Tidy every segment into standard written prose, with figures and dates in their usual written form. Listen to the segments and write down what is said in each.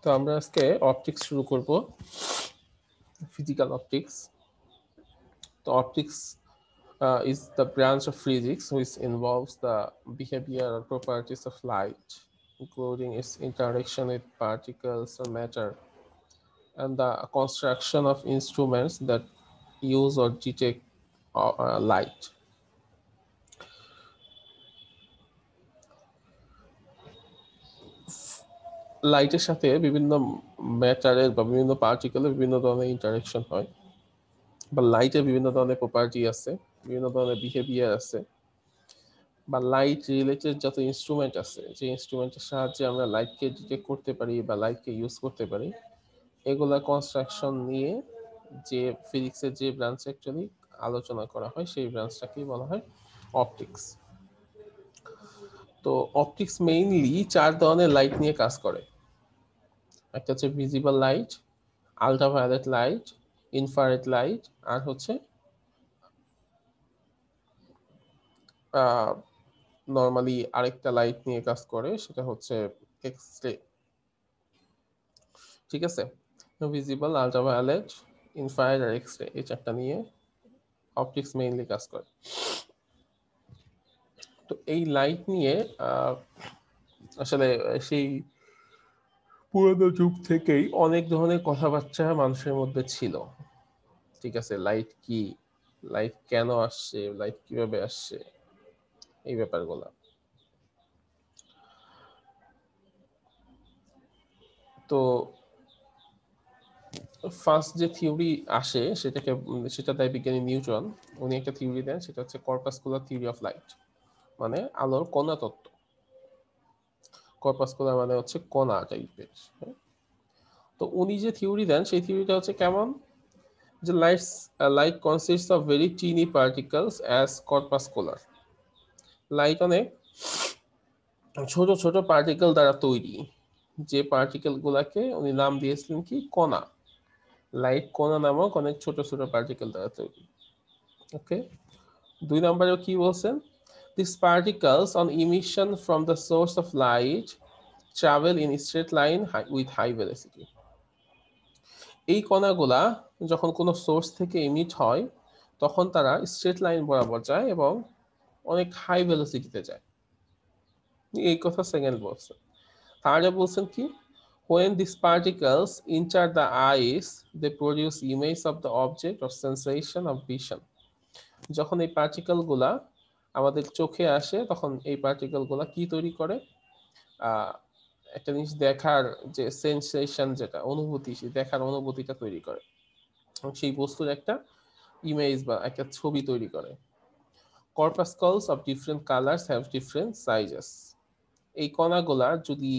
তো আমরা আজকে অপটিক্স শুরু করব, ফিজিক্যাল অপটিক্স। তো optics is the branch of physics which involves the behavior or properties of light, including its interaction with particles or matter, and the construction of instruments that use or detect light. লাইটের সাথে বিভিন্ন ম্যাটারের বা বিভিন্ন পার্টিকেলের বিভিন্ন ধরনের interaction হয়, বা লাইটের বিভিন্ন ধরনের প্রপার্টি আছে, বিভিন্ন ধরনের বিহেভিয়ার আছে, বা লাইট রিলেটেড যত ইনস্ট্রুমেন্ট আছে, যে ইনস্ট্রুমেন্টের সাহায্যে আমরা লাইটকে ডিটেক্ট করতে পারি বা লাইটকে ইউজ করতে পারি, এগুলা কনস্ট্রাকশন নিয়ে যে ফিজিক্সের যে ব্রাঞ্চ অ্যাকচুয়ালি আলোচনা করা হয়, সেই ব্রাঞ্চটাকেই বলা হয় অপটিক্স। তো অপটিক্স মেইনলি 4 ধরনের লাইট নিয়ে কাজ করে। একটা হচ্ছে visible light, ultraviolet light, infrared light, আর হচ্ছে নর্মালি আরেকটা লাইট নিয়ে কাজ করে, সেটা হচ্ছে এক্স রে। ঠিক আছে, ভিজিবল, আল্ট্রাভায়োলেট, ইনফ্রারেড আর এক্স রে, এই 4টা নিয়ে অপটিক্স মেইনলি কাজ করে। তো এই লাইট নিয়ে আসলে সেই পুরোনো যুগ থেকেই অনেক ধরনের কথাবার্তা মানুষের মধ্যে ছিল। ঠিক আছে, লাইট কি, লাইট কেন আসছে, লাইট কিভাবে আসছে, এই ব্যাপারগুলো। তো ফার্স্ট যে থিওরি আসে সেটা দেয় বিজ্ঞানী নিউটন। উনি একটা থিওরি দেন, সেটা হচ্ছে কর্পাসকুলার থিওরি অফ লাইট, মানে আলোর কণা তত্ত্ব। কর্পাসকুলার মানে হচ্ছে কণা টাইপের। তো উনি যে থিওরি দেন, সেই থিওরিটা হচ্ছে কেমন, যে light consists of very tiny particles as corpuscular. Light অনেক ছোট ছোট পার্টিকেল দ্বারা তৈরি, যে পার্টিকেল গুলাকে উনি নাম দিয়েছিলেন কি, কণা। লাইট কণা নামক অনেক ছোট ছোট পার্টিকেল দ্বারা তৈরি। ওকে, 2 নম্বরেও কি বলছেন, these particles on emission from the source of light travel in a straight line with high velocity. এই কণাগুলা যখন কোনো সোর্স থেকে ইমিট হয়, তখন তারা স্ট্রেট লাইন বরাবর যায় এবং অনেক হাই ভেলোসিটিতে যায়। এই কথা সেকেন্ড বলছেন। থার্ডে বলছেন কি, when these particles enter the eyes they produce image of the object or sensation of vision. যখন এই পার্টিকেল গুলা আমাদের চোখে আসে, তখন এই পার্টিকেল গুলা কি তৈরি করে, একটা জিনিস দেখার যে সেন্সেশন, যেটা অনুভূতি, সেই দেখার অনুভূতিটা তৈরি করে, সেই বস্তুর একটা ইমেজ বা একটা ছবি তৈরি করে। Corpuscles of different colours have different sizes. এই কণাগুলার যদি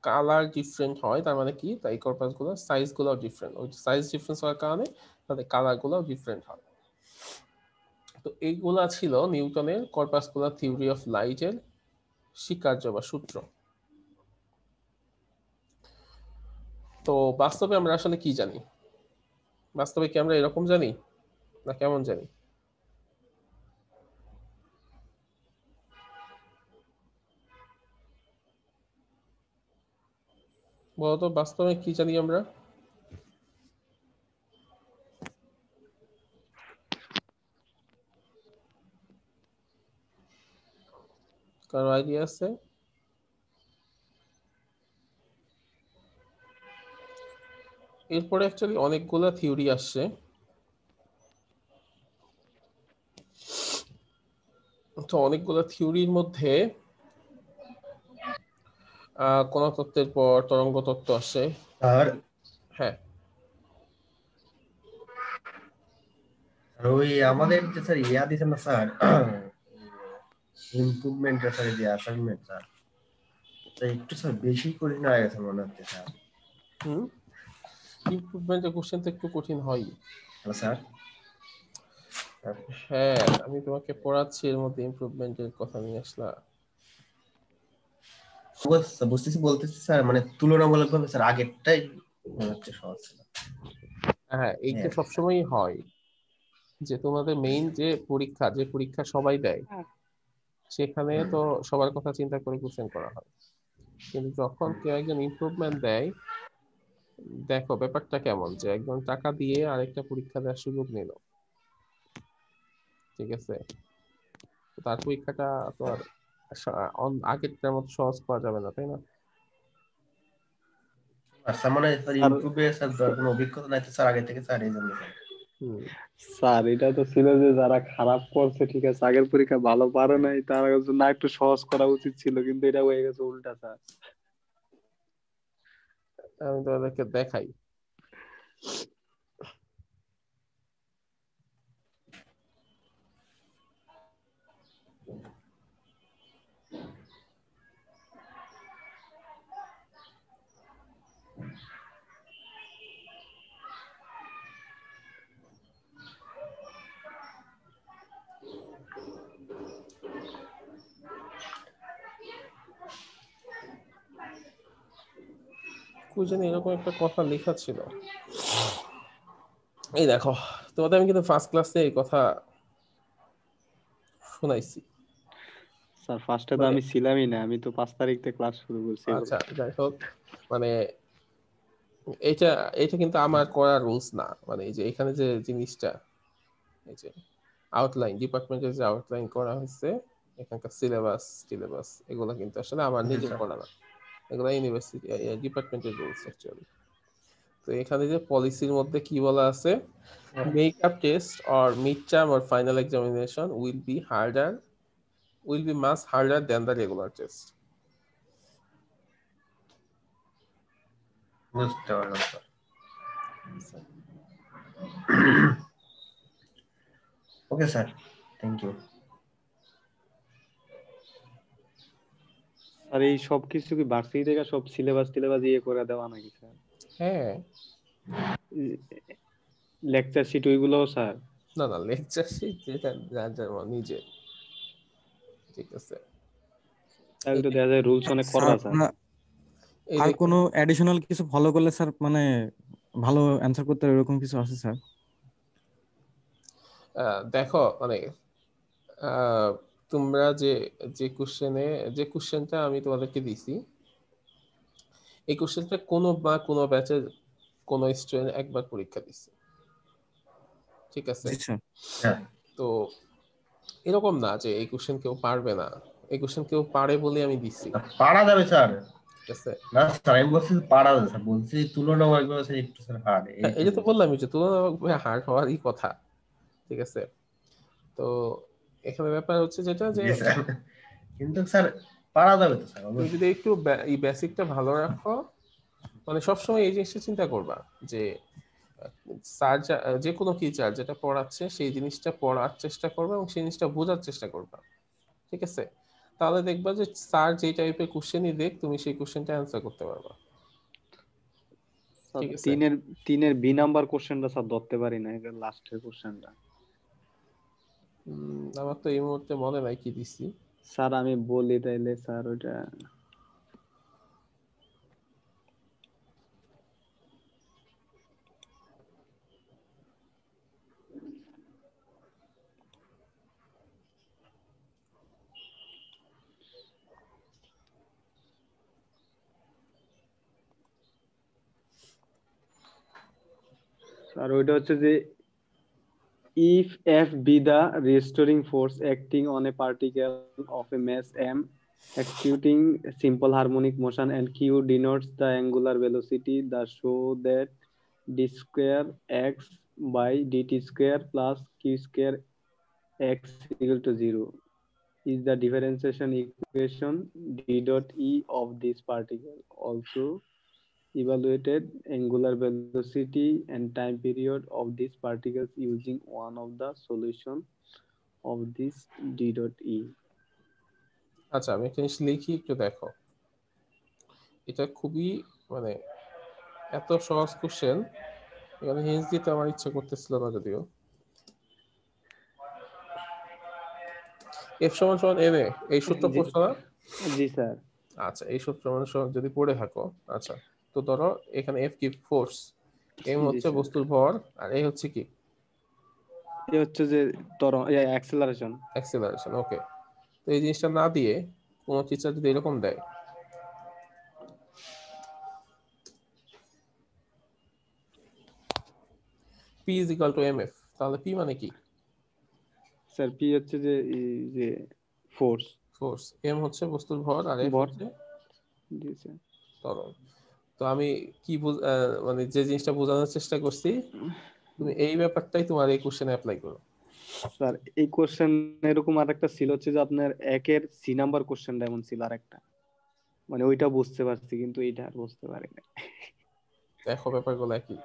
কালার ডিফারেন্ট হয়, তার মানে কি, তাই কর্পাসগুলোর সাইজগুলোও ডিফারেন্ট। ওই সাইজ ডিফারেন্স হওয়ার কারণে তাদের কালারগুলোও ডিফারেন্ট হয়। তো এইগুলা ছিল নিউটনের কর্পাসকুলার থিওরি অফ লাইটের স্বীকার্য বা সূত্র। তো বাস্তবে আমরা আসলে কি জানি? বাস্তবে কি আমরা এরকম জানি না কেমন জানি? বলতো বাস্তবে কি জানি আমরা? কারো আইডিয়া আছে? এরপরে অ্যাকচুয়ালি অনেকগুলা থিওরি আসছে। তো অনেকগুলো থিওরির মধ্যে কোন তত্ত্বের পর তরঙ্গ তত্ত্ব আসে। আর হ্যাঁ, ওই আমাদের যে স্যার ইয়া দিছেন না স্যার, ইমপ্রুভমেন্ট স্যার, যে অ্যাসাইনমেন্ট স্যার, তো একটু স্যার বেশি কঠিন হয়ে গেছে মনে হচ্ছে স্যার। ইমপ্রুভমেন্টের কোশ্চেন তো একটু কঠিন হয়। Hello sir. হ্যাঁ, আমি তোমাকে পড়াচ্ছি, এর মধ্যে ইমপ্রুভমেন্টের কথা নিয়ে আসলা। বুঝতেছি, বলতেছি স্যার, মানে তুলনামূলকভাবে স্যার আগেরটাই মনে হচ্ছে সহজ ছিল। হ্যাঁ, এইটা সবসময়ই হয়, যে তোমাদের মেইন যে পরীক্ষা সবাই দেয়, সেখানে তো সবার কথা চিন্তা করে কোশ্চেন করা হয়। কিন্তু যখন কেউ একজন ইমপ্রুভমেন্ট দেয়, দেখো ব্যাপারটা কেমন, যে একজন টাকা দিয়ে আরেকটা পরীক্ষা দেওয়ার সুযোগ নিল, ঠিক আছে, তো তার পরীক্ষাটা তো আর আগেরটার মতো সহজ পাওয়া যাবে না, তাই না? আচ্ছা মানে স্যার স্যার ইমপ্রুভে স্যার কোনো অভিজ্ঞতা নাই তো স্যার আগে থেকে স্যার এই জন্য স্যার। হুম। স্যার এটা তো ছিল যে যারা খারাপ করছে ঠিক আছে, আগের পরীক্ষা ভালো পারে নাই, তার জন্য একটু সহজ করা উচিত ছিল, কিন্তু এটা হয়ে গেছে উল্টা স্যার। আমি তোমাদেরকে দেখাই। কই জানি এরকম একটা কথা লেখা ছিল, এই দেখো, তোমাদের আমি কিন্তু ফার্স্ট ক্লাসে এই কথা শোনাইছি। স্যার ফার্স্টে তো মানে আমি ছিলামই না, আমি তো 5 তারিখ থেকে ক্লাস শুরু করছি এগুলো। আচ্ছা যাই হোক, মানে এটা এটা কিন্তু আমার করা রুলস না, মানে এই যে এখানে যে জিনিসটা, এই যে আউটলাইন, ডিপার্টমেন্টের যে আউটলাইন করা হয়েছে, এখানকার সিলেবাস টিলেবাস, এগুলো কিন্তু আসলে আমার জি নিজের স্যার। করা না, এগুলো ইউনিভার্সিটি ডিপার্টমেন্টের রুলস অ্যাকচুয়ালি। তো এখানে যে পলিসির মধ্যে কি বলা আছে, makeup test or midterm or final examination will be much harder than the regular test. বুঝতে পারলাম sir. Okay sir, thank you. আর এই সব কিছু কি ভার্সিটি থেকে সব সিলেবাস টিলেবাস ইয়ে করে দেওয়া নাকি স্যার? হ্যাঁ, লেকচার শিট ওইগুলোও স্যার? না না, লেকচার শিট যেটা যার যার নিজে, ঠিক আছে। তাহলে এই তো যে দেখা যায় রুলস অনেক স্যার করবা স্যার। এই আর দেখো, কোনো অ্যাডিশনাল কিছু ফলো করলে স্যার মানে ভালো অ্যান্সার করতে পারে, এরকম কিছু আছে স্যার? দেখো মানে আহ, তোমরা যে যে কোশ্চেনে, যে কোশ্চেনটা আমি তোমাদেরকে দিছি, এই কোশ্চেনটা কোনো বা কোনো ব্যাচের কোনো স্টুডেন্ট একবার পরীক্ষা দিচ্ছে, ঠিক আছে। জি স্যার। হ্যাঁ তো এরকম না যে এই কোশ্চেন কেউ পারবে না, এই কোশ্চেন কেউ পারে বলে আমি দিছি, পারা যাবে স্যার। ঠিক আছে। না স্যার আমি বলছি পারা যাবে স্যার, বলছি তুলনামূলকভাবে স্যার একটু স্যার হার্ড হ্যাঁ, এইটা এটা তো বলছি বললাম স্যার। যে তুলনামূলকভাবে হার্ড হওয়ারই কথা, ঠিক আছে। তো এখানে ব্যাপার হচ্ছে যেটা, যে জি স্যার, কিন্তু স্যার পারা যাবে তো স্যার তুমি যদি অবশ্যই। একটু এই বেসিকটা ভালো রাখো, মানে সবসময় এই জিনিসটা চিন্তা করবা যে স্যার যে কোনো টিচার যেটা পড়াচ্ছে সেই জিনিসটা পড়ার চেষ্টা করবে এবং সেই জিনিসটা বোঝার চেষ্টা করবা, ঠিক আছে। তাহলে দেখবা যে স্যার যে টাইপের কোশ্চেনই দেখ, তুমি সেই কোশ্চেনটা অ্যান্সার করতে পারবা, স্যার ঠিক আছে। তিনের বি নাম্বার কোশ্চেনটা স্যার ধরতে পারি না, এটা লাস্টের কোশ্চেনটা। আমার তো এই মুহূর্তে মনে নাই কি দিছি। স্যার আমি বলি তাইলে স্যার ওটা। স্যার ওইটা হচ্ছে যে if F be the restoring force acting on a particle of a mass m executing simple harmonic motion and q denotes the angular velocity, thus show that d square x by dt square plus q square x equal to 0 is the differentiation equation d dot e of this particle. Also evaluated angular velocity and time period of these particles using one of the solution of this d dot e. আচ্ছা আমি একটা জিনিস লিখি, একটু দেখো। এটা খুবই মানে এত সহজ কোশ্চেন, এখানে হিন্স দিতে আমার ইচ্ছা করতেছিল না যদিও। এফ সমান সমান এম এ, এই সূত্র জি পড়ছো না? জি স্যার। আচ্ছা এই সূত্র মানে যদি পড়ে থাকো, আচ্ছা, তো ধরো এখানে এফ কি ফোর্স, এম জি হচ্ছে স্যার। বস্তুর ভর, আর এ হচ্ছে কি এ হচ্ছে যে অ্যাক্সেলারেশন। অ্যাক্সেলারেশন। ওকে, তো এই জিনিসটা না দিয়ে কোনো টিচার যদি এরকম দেয় P is equal to mf, তাহলে P মানে কি? স্যার পি হচ্ছে যে ফোর্স। ফোর্স। m হচ্ছে বস্তুর ভর আর f ভর। হচ্ছে জি স্যার। ত্বরণ। তো আমি কি মানে যে জিনিসটা বোঝানোর চেষ্টা করছি, তুমি এই ব্যাপারটাই তোমার এই কোশ্চেনে অ্যাপ্লাই করো। স্যার এই কোশ্চেন এরকম আরেকটা ছিল হচ্ছে যে আপনার একের সি নাম্বার কোশ্চেনটা এমন ছিল আরেকটা, মানে ওইটা বুঝতে পারছি কিন্তু এইটা আর বুঝতে পারি না। দেখো ব্যাপারগুলো একই।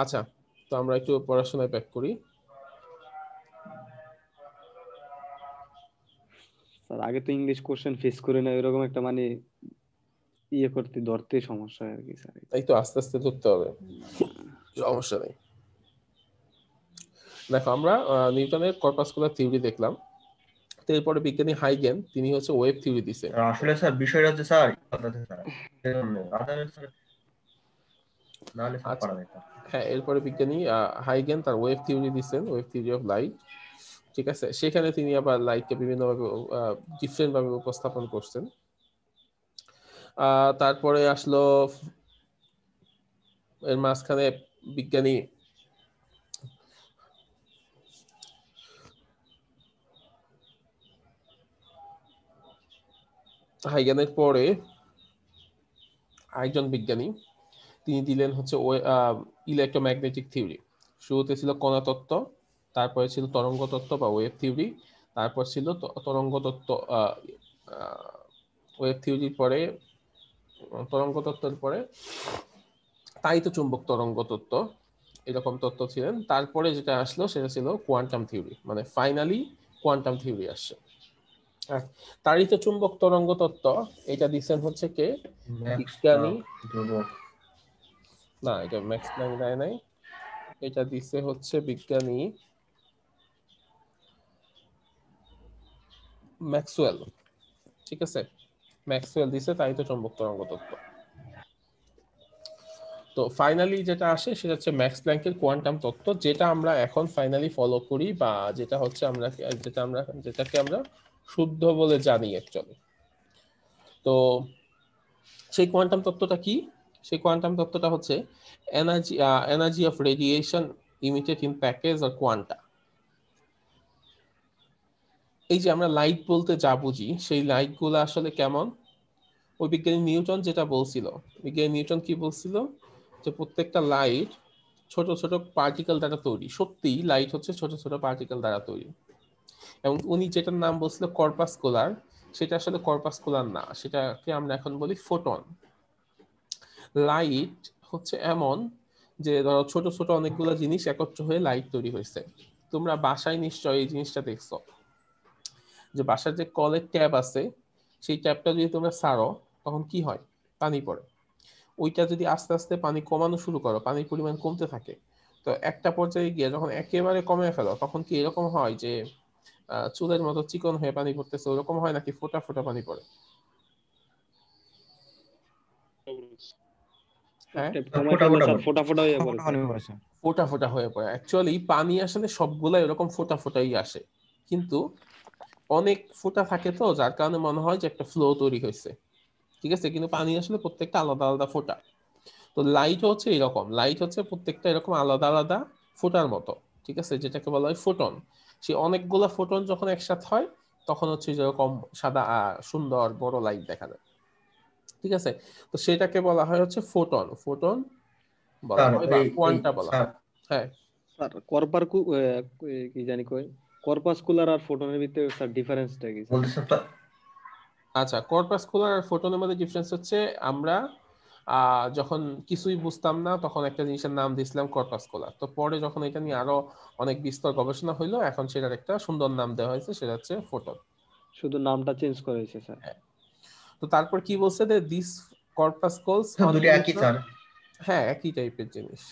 আচ্ছা, তো আমরা একটু পড়াশোনায় ব্যাক করি। স্যার আগে তো ইংলিশ কোশ্চেন ফেস করে না, এরকম একটা মানে করতে ধরতে সমস্যা হয় আর কি স্যার। তাই তো আস্তে আস্তে ধরতে হবে, সমস্যা নেই। দেখো আমরা নিউটনের কর্পাসকুলার থিওরি দেখলাম। তো এরপরে বিজ্ঞানী হাইগেন, তিনি হচ্ছে ওয়েভ থিওরি দিছে। আসলে স্যার বিষয়টা হচ্ছে স্যার নাহলে স্যার আচ্ছা, পারা যেত। হ্যাঁ, এরপরে বিজ্ঞানী হাইগেন তার ওয়েভ থিওরি দিছেন, ওয়েভ থিওরি অফ লাইট। ঠিক আছে, সেখানে তিনি আবার লাইটকে বিভিন্নভাবে ডিফারেন্ট ভাবে উপস্থাপন করছেন। তারপরে আসলো এর মাঝখানে বিজ্ঞানী হাইগেনের পরে আরেকজন বিজ্ঞানী, তিনি দিলেন হচ্ছে ইলেকট্রোম্যাগনেটিক থিওরি। শুরুতে ছিল কণা তত্ত্ব, তারপরে ছিল তরঙ্গ তত্ত্ব বা ওয়েভ থিওরি, তারপর ছিল তরঙ্গ তত্ত্ব। ওয়েভ থিওরির পরে তরঙ্গ তত্ত্বের পরে তাড়িত চুম্বক তরঙ্গ তত্ত্ব, এরকম তত্ত্ব ছিলেন। তারপরে যেটা আসলো সেটা ছিল কোয়ান্টাম থিওরি, মানে ফাইনালি কোয়ান্টাম থিওরি আসছে। তাড়িত চুম্বক তরঙ্গ তত্ত্ব এটা দিচ্ছেন হচ্ছে কে? বিজ্ঞানী, না এটা ম্যাক্স প্ল্যাঙ্ক দেয় নাই, এটা দিছে হচ্ছে বিজ্ঞানী ম্যাক্সওয়েল। ঠিক আছে, ম্যাক্সওয়েল দিছে তাড়িত চুম্বক তরঙ্গ তত্ত্ব। তো ফাইনালি যেটা আসে সেটা হচ্ছে ম্যাক্স প্ল্যাঙ্কের কোয়ান্টাম তত্ত্ব, যেটা আমরা এখন ফাইনালি ফলো করি, বা যেটা হচ্ছে যেটাকে আমরা শুদ্ধ বলে জানি অ্যাকচুয়ালি। তো সেই কোয়ান্টাম তত্ত্বটা কি? সেই কোয়ান্টাম তত্ত্বটা হচ্ছে energy of radiation emitted in package or quanta. এই যে আমরা লাইট বলতে যা বুঝি, সেই লাইটগুলো আসলে কেমন? ওই বিজ্ঞানী নিউটন যেটা বলছিল, বিজ্ঞানী নিউটন কি বলছিল, যে প্রত্যেকটা লাইট ছোট ছোট পার্টিকেল দ্বারা তৈরি। সত্যিই লাইট হচ্ছে ছোট ছোট পার্টিকেল দ্বারা তৈরি। এবং উনি যেটার নাম বলছিল কর্পাসকোলার, সেটা আসলে কর্পাসকোলার না, সেটাকে আমরা এখন বলি ফোটন। লাইট হচ্ছে এমন যে ধরো ছোট ছোট অনেকগুলো জিনিস একত্র হয়ে লাইট তৈরি হয়েছে। তোমরা বাসায় নিশ্চয়ই এই জিনিসটা দেখছো, যে বাসার যে কলের ট্যাপ আছে, সেই ট্যাপটা যদি তোমরা ছাড়ো তখন কি হয়? পানি পড়ে। ওইটা যদি আস্তে আস্তে পানি কমানো শুরু করো, পানির পরিমাণ কমতে থাকে। তো একটা পর্যায়ে গিয়ে যখন একেবারে কমে ফেলো, তখন কি এরকম হয় যে চুলের মতো চিকন হয়ে পানি পড়তেছে, ওরকম হয় নাকি ফোঁটা ফোঁটা পানি পড়ে? হ্যাঁ, কমাইতে গেলে স্যার ফোটা ফোটা হয়ে পড়ে স্যার। ফোঁটা ফোঁটা হয়ে পড়ে। অ্যাকচুয়ালি পানি আসলে সবগুলা এরকম ফোঁটা ফোঁটাই আসে, কিন্তু অনেক ফোঁটা থাকে তো, যার কারণে মনে হয় যে একটা ফ্লো তৈরি হয়েছে। ঠিক আছে, কিন্তু পানি আসলে প্রত্যেকটা আলাদা আলাদা ফোঁটা। তো লাইট হচ্ছে এরকম, লাইট হচ্ছে প্রত্যেকটা এরকম আলাদা আলাদা ফোঁটার মতো। ঠিক আছে, যেটাকে বলা হয় ফোটন। সেই অনেকগুলা ফোটন যখন একসাথে হয়, তখন হচ্ছে যেরকম সাদা সুন্দর বড় লাইট দেখা যায়। ঠিক আছে, তো সেটাকে বলা হয় হচ্ছে ফোটন। ফোটন বলা হয় বা কোয়ান্টা বলা হয়। হ্যাঁ স্যার কি জানি কই কর্পাসকুলার আর ফোটনের ভিতরে স্যার ডিফারেন্সটা কি স্যার? আচ্ছা, কর্পাসকোলার আর ফোটনের মধ্যে ডিফারেন্স হচ্ছে, আমরা যখন কিছুই বুঝতাম না তখন একটা জিনিসের নাম দিয়েছিলাম কর্পাসকোলার। তো পরে যখন এটা নিয়ে আরো অনেক বিস্তর গবেষণা হইলো, এখন সেটার একটা সুন্দর নাম দেওয়া হয়েছে, সেটা হচ্ছে ফোটন। শুধু নামটা চেঞ্জ করা হয়েছে স্যার। হ্যাঁ, তো তারপর কি বলছে যে দিস কর্পাসকলস অন দুটো একই স্যার। হ্যাঁ, একই টাইপের জিনিস।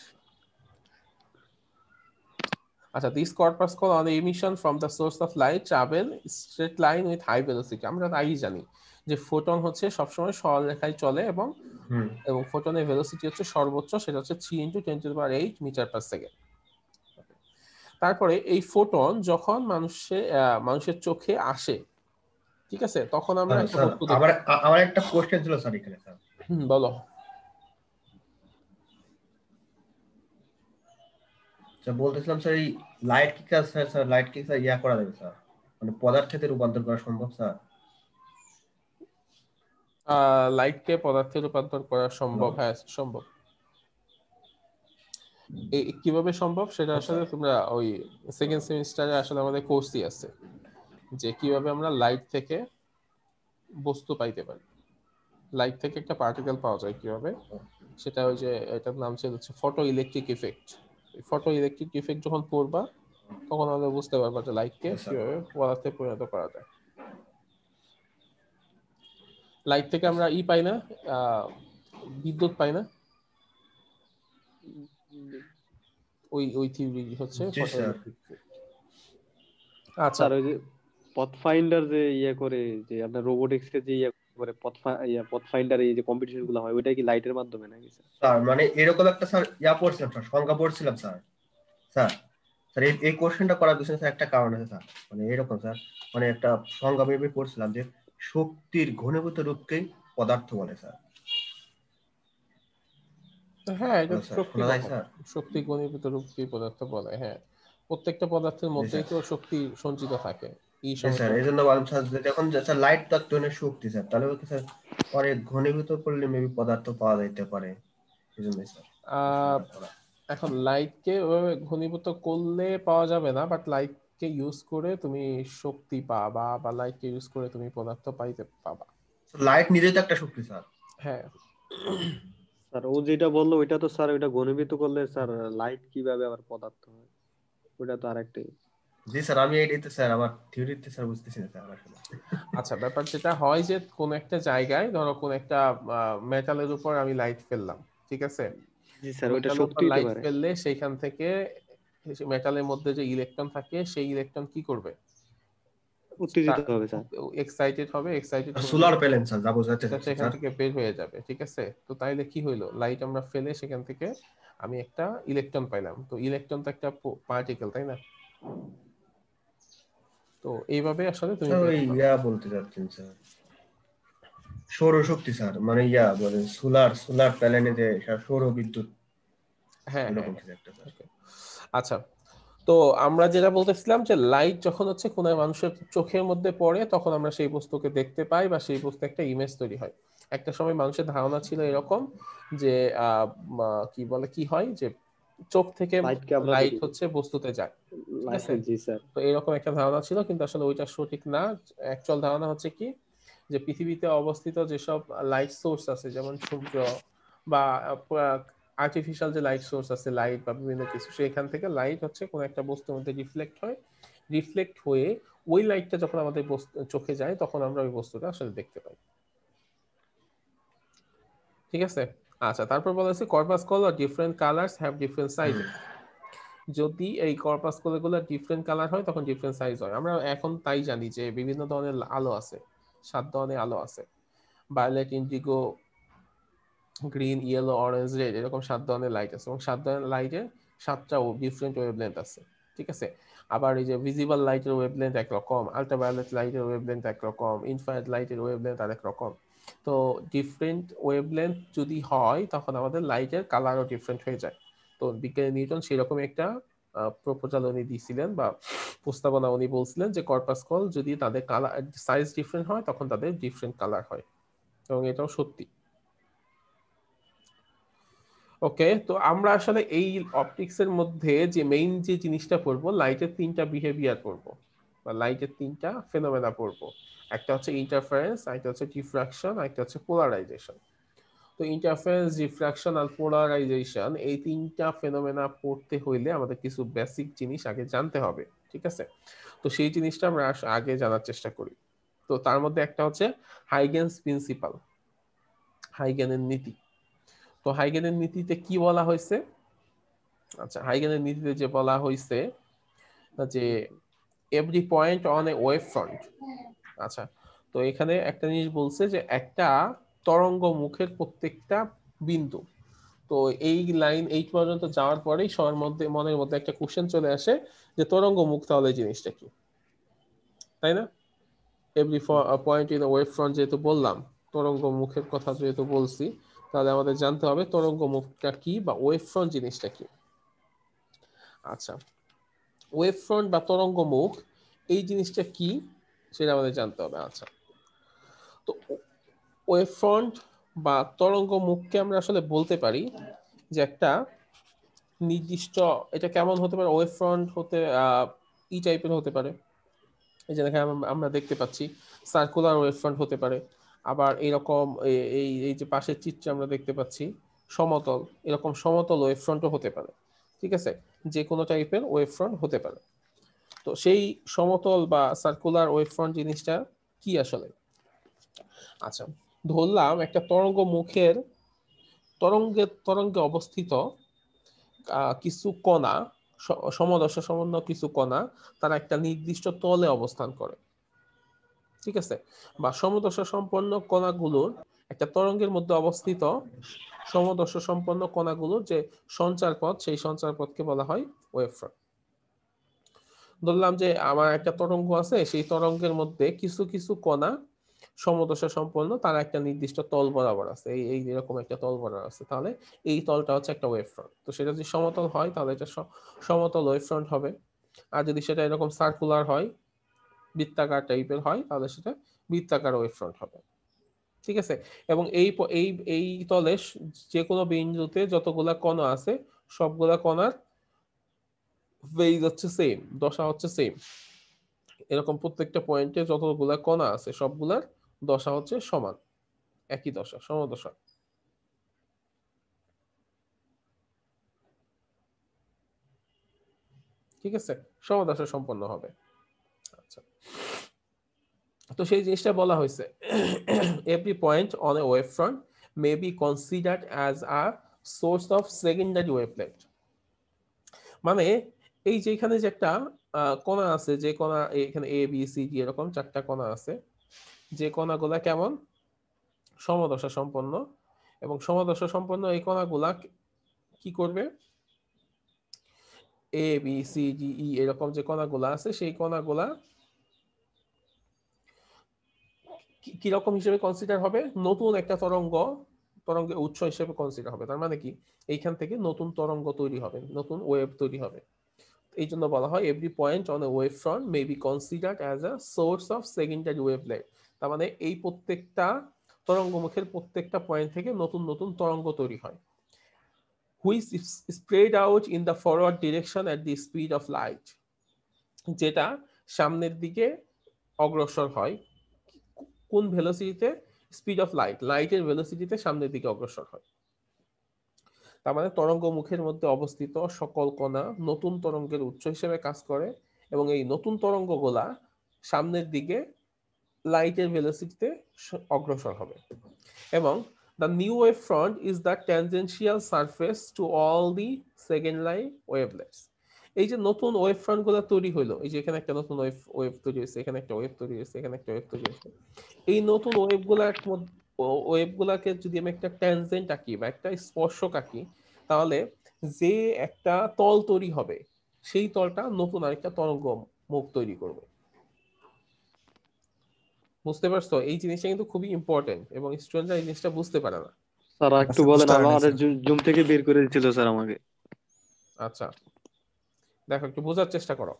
আচ্ছা, this corpuscle on emission from the source of light travel straight line with high velocity. আমরা আগেই জানি যে ফোটন হচ্ছে সবসময় সরলরেখায় চলে, এবং ফোটনের ভেলোসিটি হচ্ছে সর্বোচ্চ, সেটা হচ্ছে 3 × 10⁸ মিটার পার সেকেন্ড। তারপরে এই ফোটন যখন মানুষের চোখে আসে, ঠিক আছে, তখন আমরা একটা বস্তু দেখি। আমার একটা কোশ্চেন ছিল স্যার এখানে স্যার। বলো। স্যার বলতেছিলাম স্যার এই লাইট কি কাজ স্যার লাইট কি স্যার ইয়া করা যাবে স্যার, মানে পদার্থেতে রূপান্তর করা সম্ভব স্যার? লাইটকে পদার্থে রূপান্তর করা সম্ভব, হ্যালো হ্যাঁ সম্ভব। কিভাবে সম্ভব সেটা আসলে স্যার। তোমরা ওই সেকেন্ড সেমিস্টারে আসলে আমাদের কোর্সই আছে, যে কিভাবে আমরা লাইট থেকে বস্তু পাইতে পারি, লাইট থেকে একটা পার্টিকেল পাওয়া যায় কিভাবে, সেটা ওই যে এটার নাম ছিল হচ্ছে photo electric effect. Photo electric effect যখন পড়বা তখন আমরা বুঝতে পারবা যে লাইটকে Yes, sir. কিভাবে পদার্থে পরিণত করা যায়। লাইট থেকে আমরা পাই না, বিদ্যুৎ পাই না, ওই ওই থিওরি হচ্ছে জি ফটো স্যার। Electric effect. আচ্ছা স্যার ওই যে পথ ফাইন্ডার যে ইয়ে করে, যে আপনার রোবোটিক্স এর যে ইয়ে করে পথ ফাইন্ডার এই যে কম্পিটিশন গুলো হয়, ওইটা কি লাইটের মাধ্যমে নাকি স্যার? স্যার মানে এরকম একটা স্যার ইয়া পড়ছিলাম স্যার, সংখ্যা পড়ছিলাম স্যার। স্যার স্যার এই কোশ্চেনটা করার পিছনে স্যার একটা কারণ আছে স্যার, মানে এরকম স্যার, মানে একটা সংজ্ঞা ভেবে পড়ছিলাম যে শক্তির ঘনীভূত রূপকেই পদার্থ বলে স্যার। হ্যাঁ, এটা হ্যালো স্যার, সত্যি শোনা যায় কথা। স্যার? শক্তি ঘনীভূত রূপকেই পদার্থ বলে, হ্যাঁ। প্রত্যেকটা পদার্থের জি মধ্যেই স্যার। তো শক্তি সঞ্চিত থাকে। এই জি স্যার, সমস্যা এই জন্য বললাম স্যার যে যখন স্যার লাইট তো এক ধরনের শক্তি স্যার, তাহলে ওকে স্যার পরে ঘনীভূত করলে মেবি পদার্থ পাওয়া যাইতে পারে, এই জন্যই স্যার আহ কোশ্চেনটা করা। এখন লাইটকে ওইভাবে ঘনীভূত করলে পাওয়া যাবে না, বাট লাইটকে ইউজ করে তুমি শক্তি পাবা, বা লাইটকে ইউজ করে তুমি পদার্থ পাইতে পাবা। লাইট নিজেই তো একটা শক্তি স্যার। হ্যাঁ, স্যার ও যেটা বললো ওইটা তো স্যার, ওইটা ঘনীভূত করলে স্যার লাইট কিভাবে আবার পদার্থ হয়, ওইটা তো আরেকটাই। জি স্যার, আমি এটাই তো স্যার আমার থিওরিতে স্যার বুঝতেছি না স্যার আসলে। আচ্ছা, ব্যাপার যেটা হয় যে কোন একটা জায়গায় ধরো কোন একটা মেটালের উপর আমি লাইট ফেললাম, ঠিক আছে? জি স্যার, ওইটা মেটালের উপর শক্তি হতে লাইট পারে। ফেললে সেইখান থেকে মেটালের মধ্যে যে ইলেকট্রন থাকে সেই ইলেকট্রন কি করবে, উত্তেজিত হবে স্যার। এক্সাইটেড হবে, এক্সাইটেড হলে সোলার প্যানেল স্যার যা বোঝাতে এটা চাচ্ছি সেখান স্যার। থেকে বের হয়ে যাবে, ঠিক আছে? তো তাইলে কি হইলো, লাইট আমরা ফেলে সেখান থেকে আমি একটা ইলেকট্রন পাইলাম। তো ইলেকট্রন তো একটা পার্টিকেল, তাই না? তো এইভাবে আসলে তুমি স্যার ওই পেতে পারো। ইয়া বলতে চাচ্ছেন স্যার, সৌরশক্তি স্যার, মানে ইয়া বলে সোলার প্যানেলে যে সৌর বিদ্যুৎ, হ্যাঁ হ্যাঁ এরকম হ্যাঁ, কিছু একটা স্যার। okay. আচ্ছা, তো আমরা যেটা বলতেছিলাম যে লাইট যখন হচ্ছে কোনো মানুষের চোখের মধ্যে পড়ে তখন আমরা সেই বস্তুকে দেখতে পাই, বা সেই বস্তু একটা ইমেজ তৈরি হয়। একটা সময় মানুষের ধারণা ছিল এরকম যে কি বলে, কি হয় যে চোখ থেকে লাইটকে আমরা লাইট দেখি। হচ্ছে বস্তুতে যায়, ঠিক আছে? জি স্যার। তো এরকম একটা ধারণা ছিল, কিন্তু আসলে ওইটা সঠিক না। অ্যাকচুয়াল ধারণা হচ্ছে কি, যে পৃথিবীতে অবস্থিত যেসব লাইট সোর্স আছে, যেমন সূর্য বা আর্টিফিশিয়াল যে লাইট সোর্স আছে, লাইট বা বিভিন্ন কিছু, সেখান থেকে লাইট হচ্ছে কোন একটা বস্তুর মধ্যে রিফ্লেক্ট হয়, রিফ্লেক্ট হয়ে ওই লাইটটা যখন আমাদের চোখে যায় তখন আমরা ওই বস্তুটা আসলে দেখতে পাই, ঠিক আছে? আচ্ছা, তারপর বলা হচ্ছে কর্পাসকল আর different colours have different sizes. যদি এই কর্পাসকল গুলো ডিফারেন্ট কালার হয় তখন ডিফারেন্ট সাইজ হয়। আমরা এখন তাই জানি যে বিভিন্ন ধরনের আলো আছে, 7 ধরনের আলো আছে, violet, indigo, green, yellow, orange, red, এরকম 7 ধরনের লাইট আছে, এবং 7 ধরনের লাইটের 7টা ডিফারেন্ট ওয়েভলেন্থ আছে, ঠিক আছে? আবার এই যে ভিজিবল লাইটের ওয়েভলেন্থ একরকম, আল্ট্রাভায়োলেট লাইটের ওয়েভলেন্থ একরকম, ইনফ্রারেড লাইটের ওয়েভলেন্থ আরেক রকম। তো ডিফারেন্ট ওয়েভলেন্থ যদি হয় তখন আমাদের লাইটের কালারও ডিফারেন্ট হয়ে যায়। তো বিজ্ঞানী নিউটন সেরকম একটা প্রপোজাল উনি দিয়েছিলেন, বা প্রস্তাবনা উনি বলছিলেন যে কর্পাসকল যদি তাদের কালার সাইজ ডিফারেন্ট হয় তখন তাদের ডিফারেন্ট কালার হয়, এবং এটাও সত্যি। ওকে, তো আমরা আসলে এই অপটিক্স এর মধ্যে যে মেইন যে জিনিসটা পড়বো, লাইটের 3টা বিহেভিয়ার পড়বো, বা লাইটের 3টা ফেনোমেনা পড়বো। একটা হচ্ছে ইন্টারফারেন্স, একটা হচ্ছে ডিফ্রাকশন, একটা হচ্ছে পোলারাইজেশন। তো ইন্টারফারেন্স, ডিফ্রাকশন আর পোলারাইজেশন, এই 3টা ফেনোমেনা পড়তে হইলে আমাদের কিছু বেসিক জিনিস আগে জানতে হবে, ঠিক আছে? তো সেই জিনিসটা আমরা আগে জানার চেষ্টা করি। তো তার মধ্যে একটা হচ্ছে হাইগেনস প্রিন্সিপাল, হাইগেনের নীতি। তো হাইগেনের নীতিতে কি বলা হয়েছে? আচ্ছা, হাইগেনের নীতিতে যে বলা হয়েছে যে every point on a wave front. আচ্ছা, তো এখানে একটা জিনিস বলছে যে একটা তরঙ্গ মুখের প্রত্যেকটা বিন্দু। তো এই লাইন 8 পর্যন্ত যাওয়ার পরেই সবার মনের মধ্যে একটা কোশ্চেন চলে আসে যে তরঙ্গ মুখ তাহলে জিনিসটা কি, তাই না? Every point in wave front যেহেতু বললাম, তরঙ্গ মুখের কথা যেহেতু বলছি, তাহলে আমাদের জানতে হবে তরঙ্গ মুখটা কি বা ওয়েভ ফ্রন্ট জিনিসটা কি। আচ্ছা, ওয়েভ ফ্রন্ট বা তরঙ্গ মুখ এই জিনিসটা কি সেটা আমাদের জানতে হবে। আচ্ছা, তো ওয়েভ ফ্রন্ট বা তরঙ্গ মুখকে আমরা আসলে বলতে পারি যে একটা নির্দিষ্ট, এটা কেমন হতে পারে, ওয়েভ ফ্রন্ট হতে ই টাইপের হতে পারে, এই যে দেখেন আমরা দেখতে পাচ্ছি সার্কুলার ওয়েভ ফ্রন্ট হতে পারে, আবার এরকম এই এই যে পাশের চিত্রে আমরা দেখতে পাচ্ছি সমতল, এরকম সমতল ওয়েভ ফ্রন্টও হতে পারে। ঠিক আছে, যে কোনো টাইপের ওয়েভ ফ্রন্ট হতে পারে। তো সেই সমতল বা সার্কুলার ওয়েভ ফ্রন্ট জিনিসটা কি আসলে? আচ্ছা, ধরলাম একটা তরঙ্গ মুখের তরঙ্গে অবস্থিত কিছু কণা, সমদশা সম্পন্ন কিছু কণা, তারা একটা নির্দিষ্ট তলে অবস্থান করে। ঠিক আছে, বা সমদশা সম্পন্ন কণাগুলোর একটা তরঙ্গের মধ্যে অবস্থিত সমদশা সম্পন্ন কণাগুলোর যে সঞ্চার পথ, সেই সঞ্চার পথকে বলা হয় ওয়েভ ফ্রন্ট। ধরলাম যে আমার একটা তরঙ্গ আছে, সেই তরঙ্গের মধ্যে কিছু কিছু কণা সমদশা সম্পন্ন, তারা একটা নির্দিষ্ট তল বরাবর আছে, এই এরকম একটা তল বরাবর আছে, তাহলে এই তলটা হচ্ছে একটা ওয়েভ ফ্রন্ট। তো সেটা যদি সমতল হয় তাহলে এটা সমতল ওয়েভ ফ্রন্ট হবে, আর যদি সেটা এরকম সার্কুলার হয়, বৃত্তাকার টাইপের হয়, তাহলে সেটা বৃত্তাকার ওয়েভ ফ্রন্ট হবে। ঠিক আছে, এবং এই এই তলে যে কোনো বিন্দুতে যতগুলা কণা আছে সবগুলা কণার ফেজ হচ্ছে সেম, দশা হচ্ছে সেম। এরকম প্রত্যেকটা পয়েন্টে যতগুলা কণা আছে সবগুলার দশা হচ্ছে সমান, একই দশা, সমদশা। ঠিক আছে, সমদশা সম্পন্ন হবে। আচ্ছা, তো সেই জিনিসটা বলা হয়েছে, every point on a wave front may be considered as a source of secondary wavelet. মানে এই যে এখানে যে একটা কণা আছে, যে কণা এখানে এ বি সি ডি এরকম চারটা কণা আছে, যে কণাগুলা কেমন সমদশা সম্পন্ন, এবং সমদশা সম্পন্ন এই কণাগুলা কি করবে, A B C D E এরকম যে কণাগুলা আছে সেই কণাগুলা কিরকম হিসেবে কনসিডার হবে, নতুন একটা তরঙ্গের উৎস হিসেবে কনসিডার হবে। তার মানে কি, এইখান থেকে নতুন তরঙ্গ তৈরি হবে, নতুন ওয়েভ তৈরি হবে। এই জন্য বলা হয় every point on a wave front may be considered as a source of secondary wavelet. তার মানে এই প্রত্যেকটা তরঙ্গমুখের প্রত্যেকটা পয়েন্ট থেকে নতুন নতুন তরঙ্গ তৈরি হয়, which spread out in the forward direction at the speed of light, যেটা সামনের দিকে অগ্রসর হয় কোন ভেলোসিটিতে, স্পিড অফ লাইট, লাইটের ভেলোসিটিতে সামনের দিকে অগ্রসর হয়। তার মানে তরঙ্গ মুখের মধ্যে অবস্থিত সকল কণা নতুন তরঙ্গের উৎস হিসেবে কাজ করে, এবং এই নতুন তরঙ্গগুলা সামনের দিকে লাইটের ভেলোসিটিতে অগ্রসর হবে। এবং the new wave front is the tangential surface to all the second line wavelets. এই যে নতুন ওয়েভ ফ্রন্ট গুলো তৈরি হইলো, এই যে এখানে একটা নতুন ওয়েভ তৈরি হয়েছে, এখানে একটা ওয়েভ তৈরি হয়েছে, এখানে একটা ওয়েভ তৈরি হয়েছে, এই নতুন ওয়েভগুলাকে যদি আমি একটা ট্যানজেন্ট আঁকি বা একটা স্পর্শক আঁকি, তাহলে যে একটা তল তৈরি হবে সেই তলটা নতুন আরেকটা তরঙ্গ মুখ তৈরি করবে। বুঝতে পারছো? এই জিনিসটা কিন্তু খুবই ইম্পর্টেন্ট এবং স্টুডেন্টরা এই জিনিসটা বুঝতে পারে না। স্যার একটু আচ্ছা, বলেন, বুঝতে পারিনি আমার স্যার। জুম থেকে বের করে দিচ্ছিল স্যার আমাকে। আচ্ছা, দেখো একটু বোঝার চেষ্টা করো।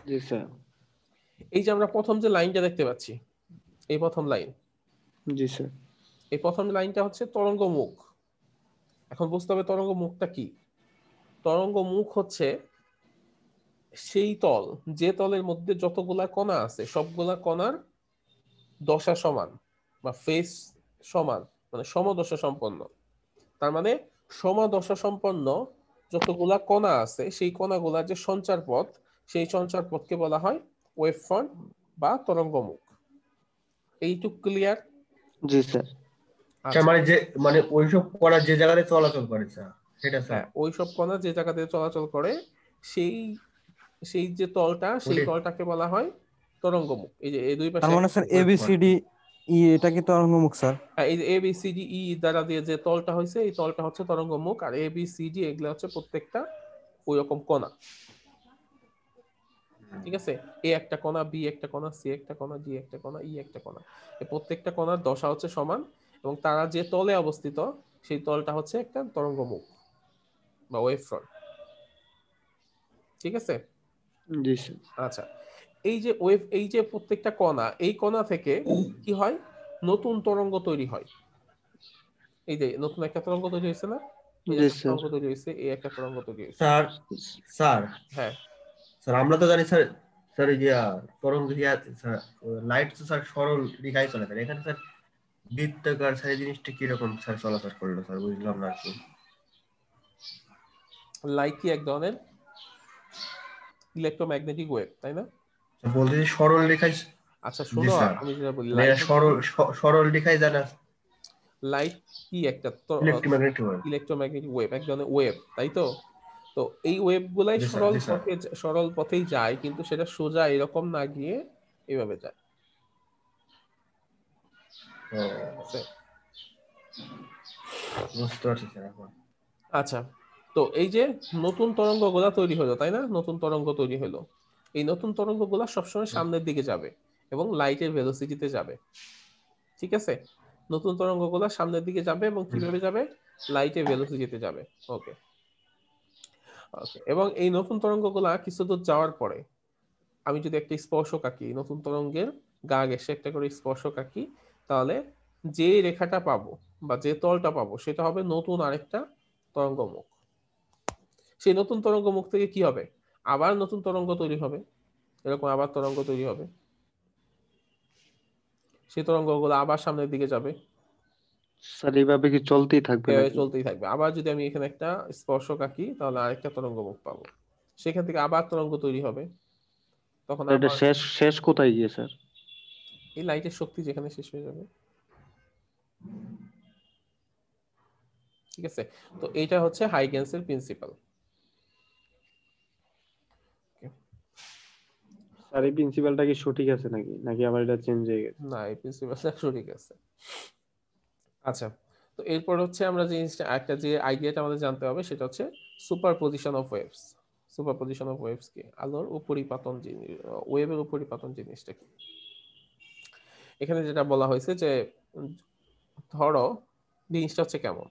জি স্যার। এই যে আমরা প্রথম যে লাইনটা দেখতে পাচ্ছি, এই প্রথম লাইন, জি স্যার। এই প্রথম লাইনটা হচ্ছে তরঙ্গ মুখ। এখন বুঝতে হবে তরঙ্গ মুখটা কি। তরঙ্গ মুখ হচ্ছে সেই তল, যে তলের মধ্যে যতগুলা কণা আছে সবগুলা কণার দশা সমান বা ফেস সমান, মানে সমদশা সম্পন্ন। তার মানে সমদশা সম্পন্ন যতগুলা কণা আছে সেই কণাগুলার যে সঞ্চার পথ, সেই সঞ্চার পথকে বলা হয় ওয়েভ ফ্রন্ট বা তরঙ্গ মুখ। এইটুক ক্লিয়ার? জি স্যার। মানে যে মানে ওইসব কণা যে জায়গাতে চলাচল করে স্যার, সেটা স্যার। হ্যাঁ, ওইসব কণা যে জায়গাতে চলাচল করে সেই সেই যে তলটা, সেই তলটাকে বলা হয় তরঙ্গ মুখ। এই যে এই দুই তার পাশে মানে sir A B C D E এটা কি তরঙ্গ মুখ স্যার? হ্যাঁ, এই যে A B C D E দ্বারা দিয়ে যে তলটা হয়েছে এই তলটা হচ্ছে তরঙ্গ মুখ, আর এ বি সি ডি এগুলো হচ্ছে প্রত্যেকটা ওই রকম কণা। ঠিক আছে, এ একটা কণা, বি একটা কণা, সি একটা কণা, ডি একটা কণা, ই একটা কণা, এই প্রত্যেকটা কণার দশা হচ্ছে সমান, এবং তারা যে তলে অবস্থিত সেই তলটা হচ্ছে একটা তরঙ্গ মুখ বা ওয়েভ ফ্রন্ট। ঠিক আছে? জি স্যার। আচ্ছা, এই যে ওয়েভ, এই যে প্রত্যেকটা কণা, এই কণা থেকে কি হয়, নতুন তরঙ্গ তৈরি হয়। এই যে নতুন একটা তরঙ্গ তৈরি হয়েছে না, এই যে জি একটা স্যার। তরঙ্গ তৈরি হয়েছে, এই একটা তরঙ্গ তৈরি হয়েছে। স্যার স্যার হ্যাঁ, স্যার আমরা তো জানি স্যার, স্যার এই যে তরঙ্গ স্যার লাইট তো স্যার সরল রেখায় চলে, স্যার এখানে স্যার বৃত্তাকার স্যার এই জিনিসটা কিরকম স্যার চলাচল করলো স্যার, বুঝলাম না আর কি। লাইট কি এক ধরনের ইলেকট্রোম্যাগনেটিক ওয়েভ, তাই না? স্যার বলতে যে সরল রেখায়, আচ্ছা জি শোনো, স্যার, আমি যেটা বলি, মানে লাইট এরা হচ্ছে কি, সরল সরল রেখায় জানা লাইট কি একটা ইলেকট্রোম্যাগনেটিক ওয়েভ। ইলেকট্রোম্যাগনেটিক ওয়েভ, এক ধরনের ওয়েভ, তাই তো? তো এই ওয়েভ গুলাই জি স্যার, সরল জি স্যার। পথে, সরল পথেই যায়, কিন্তু সেটা সোজা এরকম না গিয়ে এইভাবে যায়। ও, ঠিক আছে? বুঝতে পারছি স্যার এখন। আচ্ছা, তো এই যে নতুন তরঙ্গগুলা তৈরি হলো, তাই না? নতুন তরঙ্গ তৈরি হলো, এই নতুন তরঙ্গগুলা সবসময় সামনের দিকে যাবে এবং লাইটের ভেলোসিটিতে যাবে। ঠিক আছে? নতুন তরঙ্গগুলা সামনের দিকে যাবে এবং কিভাবে যাবে, লাইটের ভেলোসিটিতে যাবে। ওকে, ওকে। এবং এই নতুন তরঙ্গগুলা কিছু দূর যাওয়ার পরে আমি যদি একটা স্পর্শক আঁকি, নতুন তরঙ্গের গা ঘেঁষে একটা করে স্পর্শক আঁকি, তাহলে যে রেখাটা পাবো বা যে তলটা পাবো সেটা হবে নতুন আরেকটা তরঙ্গমুখ। সেই নতুন তরঙ্গমুখ থেকে কি হবে, আবার নতুন তরঙ্গ তৈরি হবে, এরকম আবার তরঙ্গ তৈরি হবে, সেই তরঙ্গগুলো আবার সামনের দিকে যাবে, স্যার এইভাবে কি চলতেই থাকবে এভাবে নাকি? চলতেই থাকবে। আবার যদি আমি এখানে একটা স্পর্শক আঁকি, তাহলে আরেকটা তরঙ্গমুখ পাবো, সেখান থেকে আবার তরঙ্গ তৈরি হবে, তখন এটা আবার শেষ শেষ কোথায় গিয়ে স্যার? এই লাইটের শক্তি যেখানে শেষ হয়ে যাবে। ঠিক আছে? তো এইটা হচ্ছে হাইগেন্সের প্রিন্সিপাল। স্যার এই প্রিন্সিপালটা কি সঠিক আছে নাকি, নাকি আবার এটা চেঞ্জ হয়ে গেছে? না, এই প্রিন্সিপালটা সঠিক আছে। আচ্ছা, তো এরপর হচ্ছে আমরা যে জিনিসটা, একটা যে আইডিয়াটা আমাদের জানতে হবে সেটা হচ্ছে superposition of waves. Superposition of waves কি, আলোর উপরিপাতন জিনিস, ওয়েভের উপরিপাতন জিনিসটা কি। এখানে যেটা বলা হয়েছে যে উম, ধরো জিনিসটা হচ্ছে কেমন,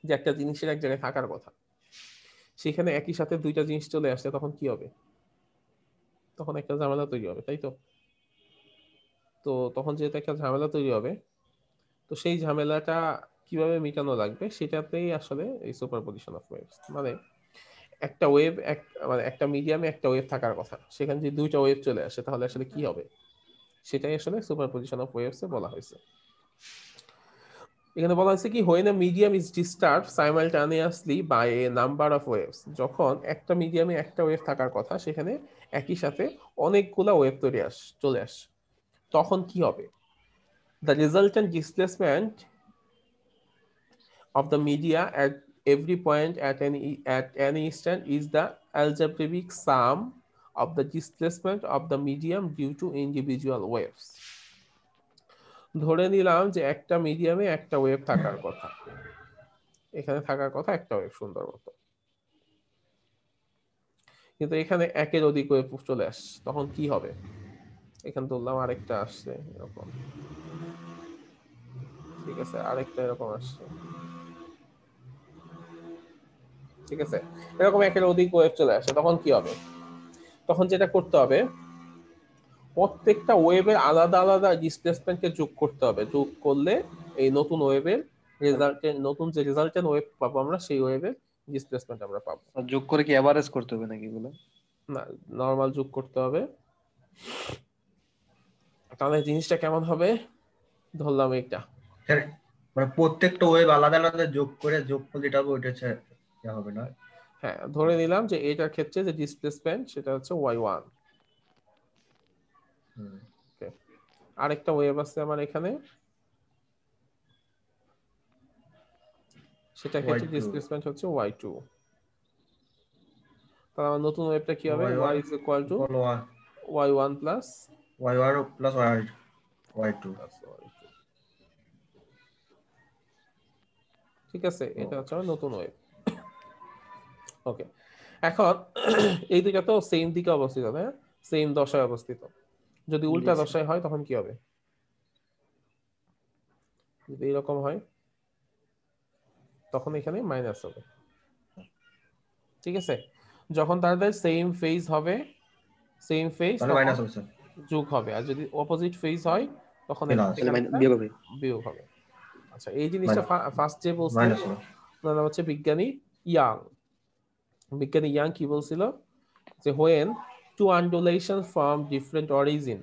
যে একটা জিনিসের এক জায়গায় থাকার কথা, সেখানে একই সাথে দুইটা জিনিস চলে আসলে তখন কি হবে, তখন একটা ঝামেলা তৈরি হবে, তাই তো? তো তখন যেহেতু একটা ঝামেলা তৈরি হবে, তো সেই ঝামেলাটা কিভাবে মেটানো লাগবে সেটাতেই আসলে এই সুপারপজিশন অফ ওয়েভস। মানে একটা ওয়েভ, মানে একটা মিডিয়ামে একটা ওয়েভ থাকার কথা, সেখানে যদি দুইটা ওয়েভ চলে আসে তাহলে আসলে কি হবে, সেটাই আসলে সুপারপজিশন অফ ওয়েভস এ বলা হয়েছে। এখানে বলা হয়েছে কি, when a medium is disturbed simultaneously by a number of waves, যখন একটা মিডিয়ামে একটা ওয়েভ থাকার কথা সেখানে একই সাথে অনেকগুলা ওয়েভ চলে আসে, তখন কি হবে, the resultant displacement of the media at every point at any instant is the algebraic sum of the displacement of the medium due to individual waves. ধরে নিলাম যে একটা মিডিয়ামে একটা ওয়েভ থাকার কথা, এখানে থাকার কথা একটা ওয়েভ সুন্দর মতো, কিন্তু এখানে একের অধিক ওয়েভ চলে আসছে, তখন কি হবে, এখানে ধরলাম আরেকটা আসছে এরকম, ঠিক আছে, আরেকটা এরকম আসছে, ঠিক আছে, এরকম একের অধিক ওয়েভ চলে আসছে, তখন কি হবে, তখন যেটা করতে হবে, প্রত্যেকটা ওয়েভের আলাদা আলাদা ডিসপ্লেসমেন্টকে যোগ করতে হবে, যোগ করলে এই নতুন ওয়েভের রেজাল্টেন্ট, নতুন যে রেজাল্টেন্ট ওয়েভ পাবো আমরা, সেই ওয়েভের ডিসপ্লেসমেন্ট আমরা পাবো। স্যার যোগ করে কি এভারেজ করতে হবে নাকি এগুলো? না, নর্মাল যোগ করতে হবে। তাহলে জিনিসটা কেমন হবে, ধরলাম এইটা, স্যার মানে প্রত্যেকটা ওয়েভ আলাদা আলাদা যোগ করে যোগফল যেটা হবে ওইটা হচ্ছে ইয়া হবে না? হ্যাঁ ধরে নিলাম যে এটার ক্ষেত্রে যে ডিসপ্লেসমেন্ট সেটা হচ্ছে y1, হুম। ওকে, আরেকটা ওয়েভ আছে আমার এখানে, সেটার ক্ষেত্রে y2 ডিসপ্লেসমেন্ট হচ্ছে y2, তাহলে আমার নতুন ওয়েভটা কি হবে, y y1 is equal to equal y1 plus y1 plus y2। y2। ঠিক আছে, এটা হচ্ছে আমার নতুন ওয়েভ। ওকে, এখন এই দুইটা তো সেম দিকে অবস্থিত, হ্যাঁ, সেম দশায় অবস্থিত, যদি জি উল্টা স্যার। দশায় হয় তখন কি হবে, যদি এরকম হয় তখন এখানে মাইনাস হবে। ঠিক আছে, যখন তাদের সেম ফেজ হবে, সেম ফেজ তাহলে মাইনাস হবে স্যার, যোগ হবে, আর যদি অপোজিট ফেজ হয় তখন প্লাস, এখান থেকে আরেকটা বিয়োগ হবে। বিয়োগ হবে। আচ্ছা, এই জিনিসটা ফার্স্ট যে বলছে মাইনাস হবে। ওনার নাম হচ্ছে বিজ্ঞানী ইয়াং। বিজ্ঞানী ইয়াং কি বলছিল যে when two undulations from different origin,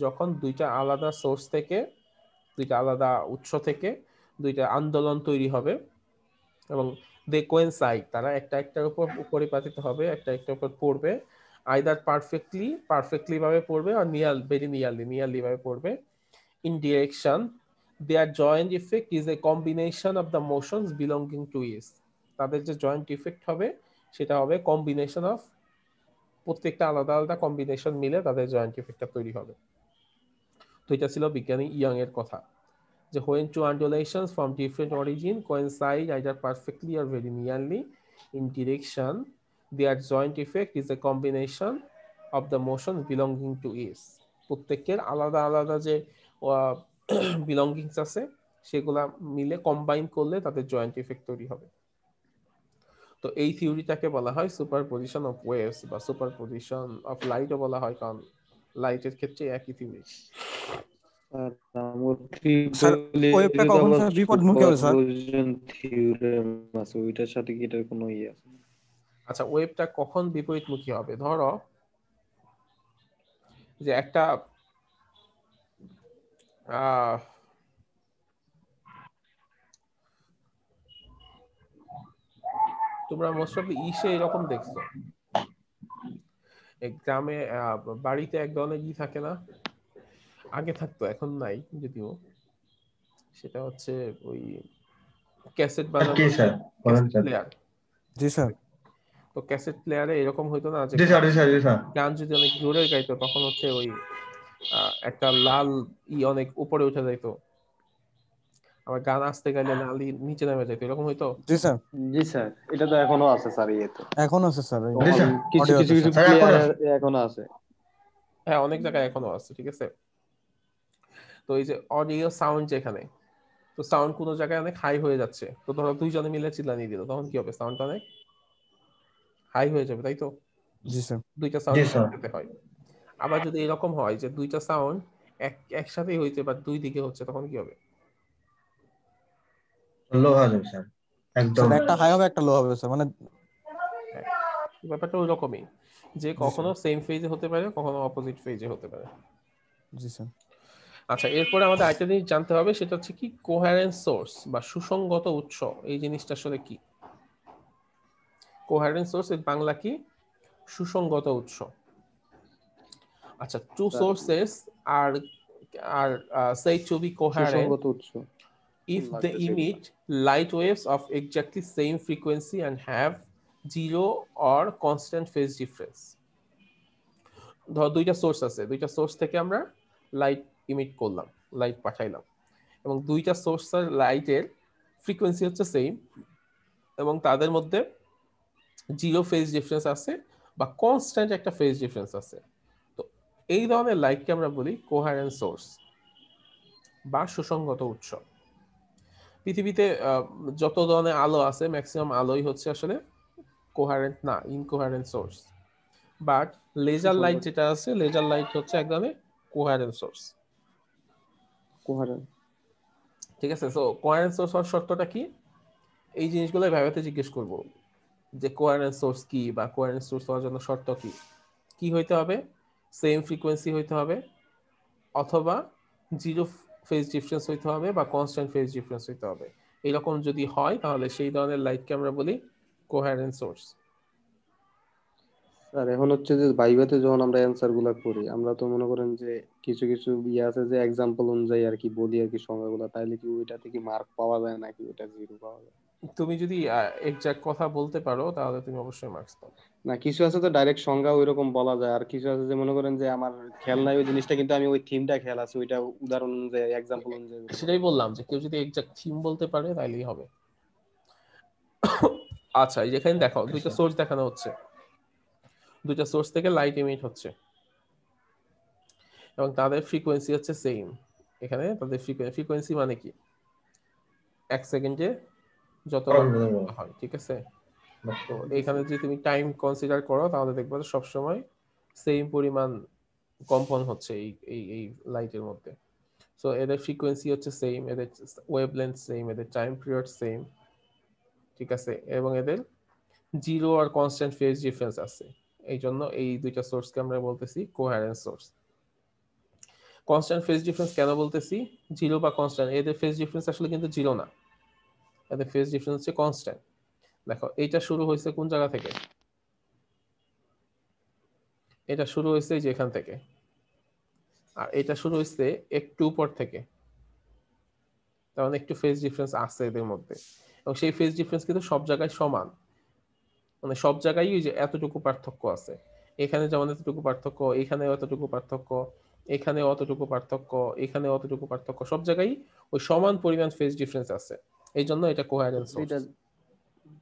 যখন দুইটা আলাদা সোর্স থেকে, দুইটা আলাদা উৎস থেকে দুইটা আন্দোলন তৈরি হবে এবং দে কোয়েনসাইড, তারা একটা একটার উপর পরিপাতিত হবে, একটা একটার উপর পড়বে, আইদার পারফেক্টলি ভাবে পড়বে আর নিয়ারলি ভাবে পড়বে, in direction their joint effect is a combination of the motions belonging to it, তাদের যে জয়েন্ট ইফেক্ট হবে সেটা হবে কম্বিনেশন অফ, প্রত্যেকটা আলাদা আলাদা কম্বিনেশন মিলে তাদের জয়েন্ট ইফেক্টটা তৈরি হবে। তো এটা ছিল বিজ্ঞানী ইয়ং এর কথা, যে when two undulations from different origin coincide either perfectly or very nearly in direction, their joint effect is a combination of the motions belonging to it, প্রত্যেকের আলাদা আলাদা যে বিলঙ্গিংস আছে সেগুলা মিলে কম্বাইন করলে তাদের জয়েন্ট ইফেক্ট তৈরি হবে। তো এই থিওরিটাকে বলা হয় সুপারপজিশন অফ ওয়েভস বা সুপারপজিশন অফ লাইটও বলা হয়, কারণ লাইটের ক্ষেত্রে একই থিওরি। স্যার ওয়েভটা কখন স্যার বিপদমুখী হবে স্যার? ওইটার সাথে কি এটার কোনো ইয়ে আছে? আচ্ছা, ওয়েভটা কখন বিপরীতমুখী হবে? ধরো যে একটা তোমরা মোস্ট অফ ইসে এরকম দেখছো, গ্রামে বাড়িতে এক ধরনের ই থাকে না, আগে থাকতো এখন নাই যদিও, সেটা হচ্ছে ওই ক্যাসেট বাজানোর কি স্যার বলেন স্যার? প্লেয়ার। জি স্যার। তো ক্যাসেট প্লেয়ারে এরকম হইতো না যে জি স্যার, জি স্যার, জি স্যার। গান যদি অনেক জোরে গাইতো তখন হচ্ছে ওই একটা লাল অনেক উপরে উঠে যাইতো, আবার গান আসতে গাইলে লাল নিচে নেমে যাইতো, এরকম হইতো। জি স্যার। জি স্যার, এটা তো এখনো আছে স্যার, ইয়েতে এখন আছে স্যার, জি স্যার। কিছু কিছু কিছু স্যার, এখন প্লেয়ার আছে। এখনো আছে। হ্যাঁ, অনেক জায়গায় এখনো আছে, ঠিক আছে। তো এই যে অডিও সাউন্ড যেখানে, তো সাউন্ড কোনো জায়গায় অনেক হাই হয়ে যাচ্ছে, তো ধরো দুইজনে মিলে চিল্লানি দিল, তখন কি হবে? সাউন্ড অনেক হাই হয়ে যাবে, তাই তো? জি স্যার। দুইটা জি সাউন্ড স্যার। একসাথে হয়। আবার যদি এরকম হয় যে দুইটা সাউন্ড একসাথেই হইছে বা দুই দিকে হচ্ছে, তখন কি হবে? লো হয়ে যাবে স্যার, একদম। স্যার একটা হাই হবে একটা লো হবে স্যার, মানে হ্যাঁ, ব্যাপারটা ওই রকমই, যে কখনো সেম ফেজে হতে পারে, কখনো অপোজিট ফেজে হতে পারে। জি স্যার। আচ্ছা, এরপরে আমাদের আরেকটা জিনিস জানতে হবে, সেটা হচ্ছে কি কোহেরেন্ট সোর্স বা সুসংগত উৎস। এই জিনিসটা আসলে কি? কোহেরেন্ট সোর্স এর বাংলা কি? সুসংগত উৎস। আচ্ছা, two sources are said to be coherent সুসংগত উৎস if they emit light waves of exactly same frequency and have zero or constant phase difference. ধর দুইটা সোর্স আছে, দুইটা সোর্স থেকে আমরা লাইট ইমিট করলাম, লাইট পাঠাইলাম, এবং দুইটা সোর্সের লাইটের ফ্রিকোয়েন্সি হচ্ছে সেম এবং তাদের মধ্যে জিরো ফেজ ডিফারেন্স আছে বা কনস্ট্যান্ট একটা ফেজ ডিফারেন্স আছে। তো এই ধরনের লাইটকে আমরা বলি কোহেরেন্ট সোর্স বা সুসংগত উৎস। পৃথিবীতে যত ধরনের আলো আছে ম্যাক্সিমাম আলোই হচ্ছে আসলে কোহেরেন্ট না, ইনকোহেরেন্ট সোর্স। বাট লেজার লাইট যেটা আছে, লেজার লাইট হচ্ছে এক ধরনের কোহেরেন্ট সোর্স। কোহেরেন্ট, ঠিক আছে। সো কোহেরেন্ট সোর্স হওয়ার শর্তটা কি? এই জিনিসগুলো ভাইভাতে জিজ্ঞেস করব যে কোহেরেন্ট সোর্স কি বা কোহেরেন্ট সোর্স হওয়ার জন্য শর্ত কি? কি হইতে হবে? সেম ফ্রিকোয়েন্সি হইতে হবে, অথবা জিরো ফেজ ডিফারেন্স হইতে হবে বা কনস্ট্যান্ট ফেজ ডিফারেন্স হইতে হবে। এরকম যদি হয় তাহলে সেই ধরনের লাইটকে আমরা বলি কোহেরেন্ট সোর্স। স্যার এখন হচ্ছে যে ভাইভাতে যখন আমরা অ্যানসার গুলা করি, আমরা তো মনে করেন যে কিছু কিছু ইয়ে আছে যে এক্সাম্পল অনুযায়ী আর কি বলি আর কি সংখ্যাগুলো, তাইলে কি ওইটা থেকে মার্ক পাওয়া যায় নাকি ওইটা জিরো পাওয়া যায়? তুমি যদি এক্সাক্ট কথা বলতে পারো তাহলে তুমি অবশ্যই মার্কস পাবে। না, কিছু আছে তো ডাইরেক্ট সংজ্ঞা ওইরকম বলা যায়, আর কিছু আছে যে মনে করেন যে আমার খেয়াল নাই ওই জিনিসটা, কিন্তু আমি ওই থিমটা খেয়াল আছে, ওইটা উদাহরণ অনুযায়ী এক্সাম্পল অনুযায়ী বলতে সেটাই বললাম যে কেউ যদি এক্সাক্ট থিম বলতে পারে তাহলেই হবে। আচ্ছা, এই যেখানে দেখো দুইটা সোর্স দেখানো হচ্ছে, দুইটা সোর্স থেকে লাইট ইমিট হচ্ছে এবং তাদের ফ্রিকোয়েন্সি হচ্ছে সেম। এখানে তাদের ফ্রিকোয়েন্সি মানে কি? এক সেকেন্ডে যত হয়, ঠিক আছে। তো এখানে যদি তুমি টাইম কনসিডার করো তাহলে দেখবে যে সবসময় সেম পরিমাণ কম্পন হচ্ছে এই লাইটের মধ্যে। সো এদের ফ্রিকোয়েন্সি হচ্ছে সেম, এদের ওয়েভলেন্থ সেম, এদের টাইম পিরিয়ড সেম, ঠিক আছে, এবং এদের জিরো আর কনস্ট্যান্ট ফেজ ডিফারেন্স আছে। এই জন্য এই দুইটা সোর্সকে আমরা বলতেছি coherent source. Constant phase difference কেন বলতেছি? জিরো বা কনস্ট্যান্ট, এদের ফেজ ডিফারেন্স আসলে কিন্তু জিরো না, এদের ফেজ ডিফারেন্স হচ্ছে কনস্ট্যান্ট। দেখো এইটা শুরু হয়েছে কোন জায়গা থেকে? এটা শুরু হয়েছে এই যে এখান থেকে, আর এটা শুরু হয়েছে একটু উপর থেকে, তার মানে একটু ফেজ ডিফারেন্স আছে এদের মধ্যে, এবং সেই ফেজ ডিফারেন্স কিন্তু সব জায়গায় সমান, মানে সব জায়গায় ওই যে এতটুকু পার্থক্য আছে। এখানে যেমন এতটুকু পার্থক্য, এখানেও এতটুকু পার্থক্য, এখানেও অতটুকু পার্থক্য, এখানেও অতটুকু পার্থক্য, সব জায়গায় ওই সমান পরিমাণ ফেজ ডিফারেন্স আছে। এই জন্য এটা কোহেরেন্ট সোর্স,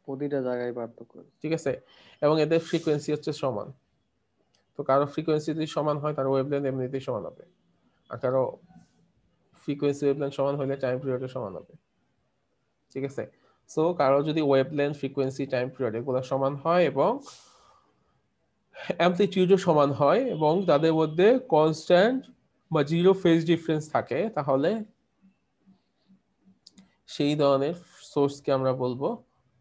প্রতিটা জায়গায় পার্থক্য। ঠিক আছে, এবং এদের ফ্রিকোয়েন্সি হচ্ছে সমান। তো কারো ফ্রিকোয়েন্সি যদি সমান হয় তার ওয়েভলেন্থ এমনিতেই সমান হবে, আর কারো ফ্রিকোয়েন্সি ওয়েভলেন্থ সমান হলে টাইম পিরিয়ডও সমান হবে, ঠিক আছে। সো কারো যদি ওয়েভলেন্থ, ফ্রিকোয়েন্সি, টাইম পিরিয়ড এগুলো সমান হয় এবং অ্যামপ্লিটিউডও সমান হয় এবং তাদের মধ্যে কনস্ট্যান্ট বা জিরো ফেজ ডিফারেন্স থাকে, তাহলে সেই ধরনের সোর্সকে আমরা বলবো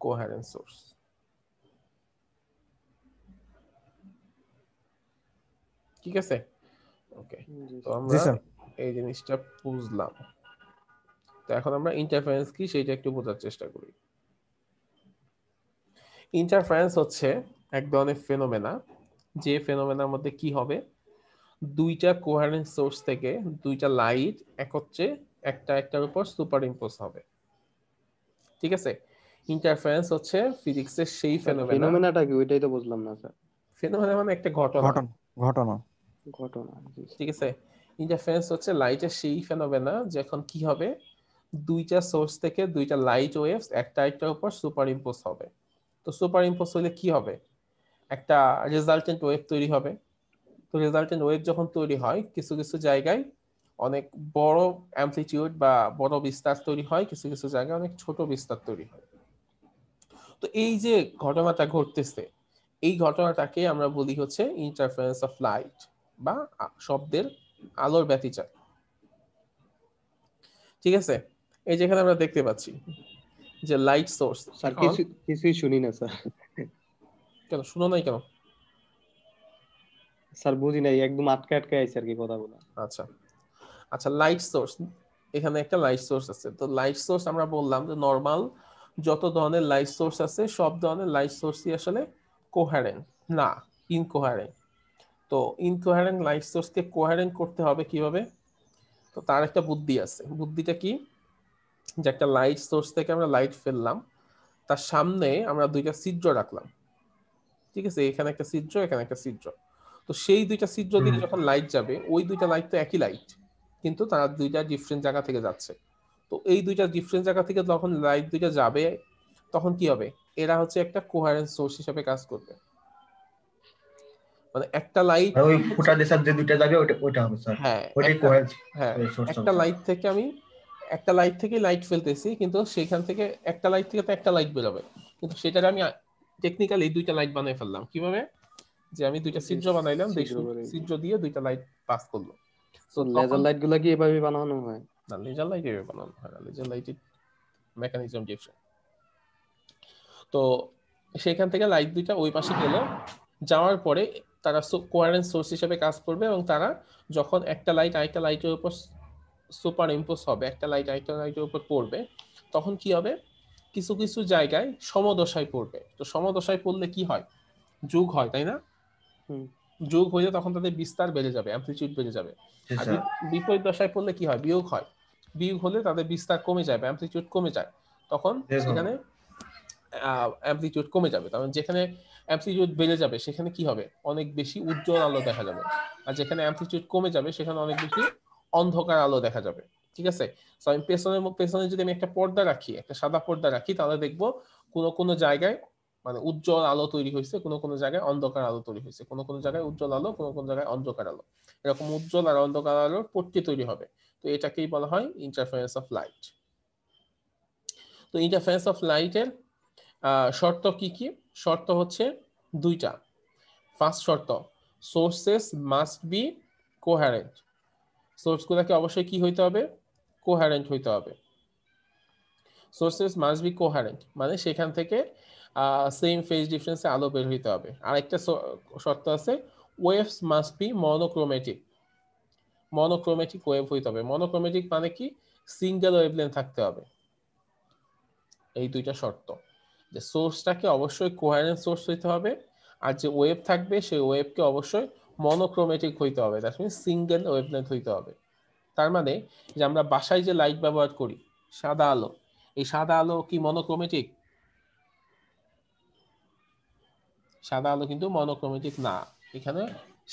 কোহেরেন্ট সোর্স। ঠিক আছে, ওকে। তো আমরা এই জিনিসটা বুঝলাম। তো এখন আমরা ইন্টারফারেন্স কি সেটা একটু বোঝার চেষ্টা করি। ইন্টারফারেন্স হচ্ছে এক ধরনের ফেনোমেনা, যে ফেনোমেনার মধ্যে কি হবে, দুইটা কোহেরেন্ট সোর্স থেকে দুইটা লাইট একত্রে একটা একটার উপর সুপার ইম্পোজ হবে, ঠিক আছে। ইন্টারফারেন্স হচ্ছে ফিজিক্সের সেই ফেনোমেনা। ফেনোমেনাটা কি ওইটাই তো বুঝলাম না স্যার। ফেনোমেনা মানে একটা ঘটনা, ঘটনা, ঠিক আছে। ইন্টারফারেন্স হচ্ছে লাইটের সেই ফেনোমেনা যখন কি হবে, দুইটা সোর্স থেকে দুইটা লাইট ওয়েভস একটা একটার উপর সুপার ইম্পোজ হবে। তো সুপার ইম্পোজ হলে কি হবে, একটা রেজাল্টেন্ট ওয়েভ তৈরি হবে। তো রেজাল্টেন্ট ওয়েভ যখন তৈরি হয়, কিছু কিছু জায়গায় অনেক বড় অ্যামপ্লিটিউড বা বড় বিস্তার তৈরি হয়, কিছু কিছু জায়গায় অনেক ছোট বিস্তার তৈরি হয়। তো এই যে ঘটনাটা ঘটতেছে, এই ঘটনাটাকে আমরা বলি হচ্ছে ইন্টারফারেন্স অফ লাইট বা শব্দের আলোর ব্যতিচার, ঠিক আছে। এই যেখানে আমরা দেখতে পাচ্ছি যে লাইট সোর্স, স্যার কিছুই শুনি না স্যার। কেন শুনো নাই কেন? স্যার বুঝি নাই, একদম আটকে আটকে আইছে আর কি কথাগুলো। আচ্ছা আচ্ছা, লাইট সোর্স, এখানে একটা লাইট সোর্স আছে। তো লাইট সোর্স আমরা বললাম যে নরমাল যত ধরনের লাইট সোর্স আছে সব ধরনের লাইট সোর্সই আসলে কোহেরেন্ট না, ইনকোহেরেন্ট। তো ইনকোহেরেন্ট লাইট সোর্সকে কোহেরেন্ট করতে হবে কিভাবে? তো তার একটা বুদ্ধি আছে। বুদ্ধিটা কি, যে একটা লাইট সোর্স থেকে আমরা লাইট ফেললাম, তার সামনে আমরা দুইটা ছিদ্র রাখলাম, ঠিক আছে, এখানে একটা ছিদ্র, এখানে একটা ছিদ্র। তো সেই দুইটা ছিদ্র দিয়ে যখন লাইট যাবে, ওই দুইটা লাইট তো একই লাইট, কিন্তু তারা দুইটা ডিফারেন্ট জায়গা থেকে যাচ্ছে। তো এই দুইটা ডিফারেন্ট জায়গা থেকে যখন লাইট দুইটা যাবে, তখন কি হবে, এরা হচ্ছে একটা কোহেরেন্ট সোর্স হিসেবে কাজ করবে। মানে একটা লাইট, ওই ফুটা দেশার যে দুইটা যাবে ওটা হবে স্যার, হ্যাঁ ওইটাই কোহেরেন্ট হ্যাঁ, সোর্স একটা হবে। লাইট থেকে আমি একটা লাইট থেকে লাইট ফেলতেছি, কিন্তু সেখান থেকে একটা লাইট থেকে তো একটা লাইট বেরোবে, কিন্তু সেটাকে আমি টেকনিক্যালি দুইটা লাইট বানিয়ে ফেললাম। কিভাবে, যে আমি দুইটা ছিদ্র বানাইলাম, ছিদ্র দিয়ে দুইটা লাইট পাস করলো। তো লেজার লাইট গুলা কি এভাবে বানানো হয়? না, লেজার লাইট এভাবে বানানো হয় না, লেজার লাইটের মেকানিজম ডিফারেন্ট। তো সেখান থেকে লাইট দুইটা ওই পাশে গেল, যাওয়ার পরে তারা কোহেরেন্ট সোর্স হিসেবে কাজ করবে, এবং তারা যখন একটা লাইট আরেকটা লাইটের উপর সুপার ইম্পোজ হবে, একটা লাইট আরেকটা লাইটের উপর পড়বে, তখন কি হবে, কিছু কিছু জায়গায় সমদশায় পড়বে। তো সমদশায় পড়লে কি হয়, যোগ হয়, তাই না? যোগ হয়ে তখন তাদের বিস্তার বেড়ে যাবে, অ্যামপ্লিটিউড বেড়ে যাবে। আর বিপরীত দশায় পড়লে কি হয়, বিয়োগ হয়। বিয়োগ হলে তাদের বিস্তার কমে যাবে, অ্যামপ্লিটিউড কমে যায়, তখন সেখানে অ্যামপ্লিটিউড কমে যাবে। কারণ যেখানে অ্যামপ্লিটিউড বেড়ে যাবে সেখানে কি হবে, অনেক বেশি উজ্জ্বল আলো দেখা যাবে, আর যেখানে অ্যামপ্লিটিউড কমে যাবে সেখানে অনেক বেশি অন্ধকার আলো দেখা যাবে, ঠিক আছে। তো আমি পেছনে যদি আমি একটা পর্দা রাখি, একটা সাদা পর্দা রাখি, তাহলে দেখবো কোনো কোনো জায়গায় মানে উজ্জ্বল আলো তৈরি হয়েছে, কোনো কোনো জায়গায় অন্ধকার আলো তৈরি হয়েছে, কোনো কোনো জায়গায় উজ্জ্বল আলো, কোনো কোনো জায়গায় অন্ধকার আলো, এরকম উজ্জ্বল আর অন্ধকার আলোর পট্টি তৈরি হবে। তো এটাকেই বলা হয় ইন্টারফারেন্স অফ লাইট। তো ইন্টারফারেন্স অফ লাইটের শর্ত কি কি? শর্ত হচ্ছে দুইটা। ফার্স্ট শর্ত, সোর্সেস মাস্ট বি কোহারেন্ট। সোর্সগুলোকে অবশ্যই কি হইতে হবে? কোহারেন্ট হইতে হবে। সোর্সেস মাস্ট বি কোহারেন্ট মানে সেখান থেকে সেম ফেজ ডিফারেন্সে আলো বের হইতে হবে। আরেকটা শর্ত আছে, waves must be monochromatic. Monochromatic wave হইতে হবে। মনোক্রোমেটিক মানে কি? সিঙ্গেল ওয়েভলেন্থ থাকতে হবে। এই দুইটা শর্ত, যে সোর্সটাকে অবশ্যই কোহারেন্ট সোর্স হইতে হবে, আর যে ওয়েভ থাকবে সেই ওয়েভকে অবশ্যই মনোক্রোমেটিক হইতে হবে, দ্যাট মিন্স সিঙ্গেল ওয়েভলেন্থ হইতে হবে। তার মানে যে আমরা বাসায় যে লাইট ব্যবহার করি, সাদা আলো, এই সাদা আলো কি মনোক্রোমেটিক? সাদা আলো কিন্তু মনোক্রোমেটিক না, এখানে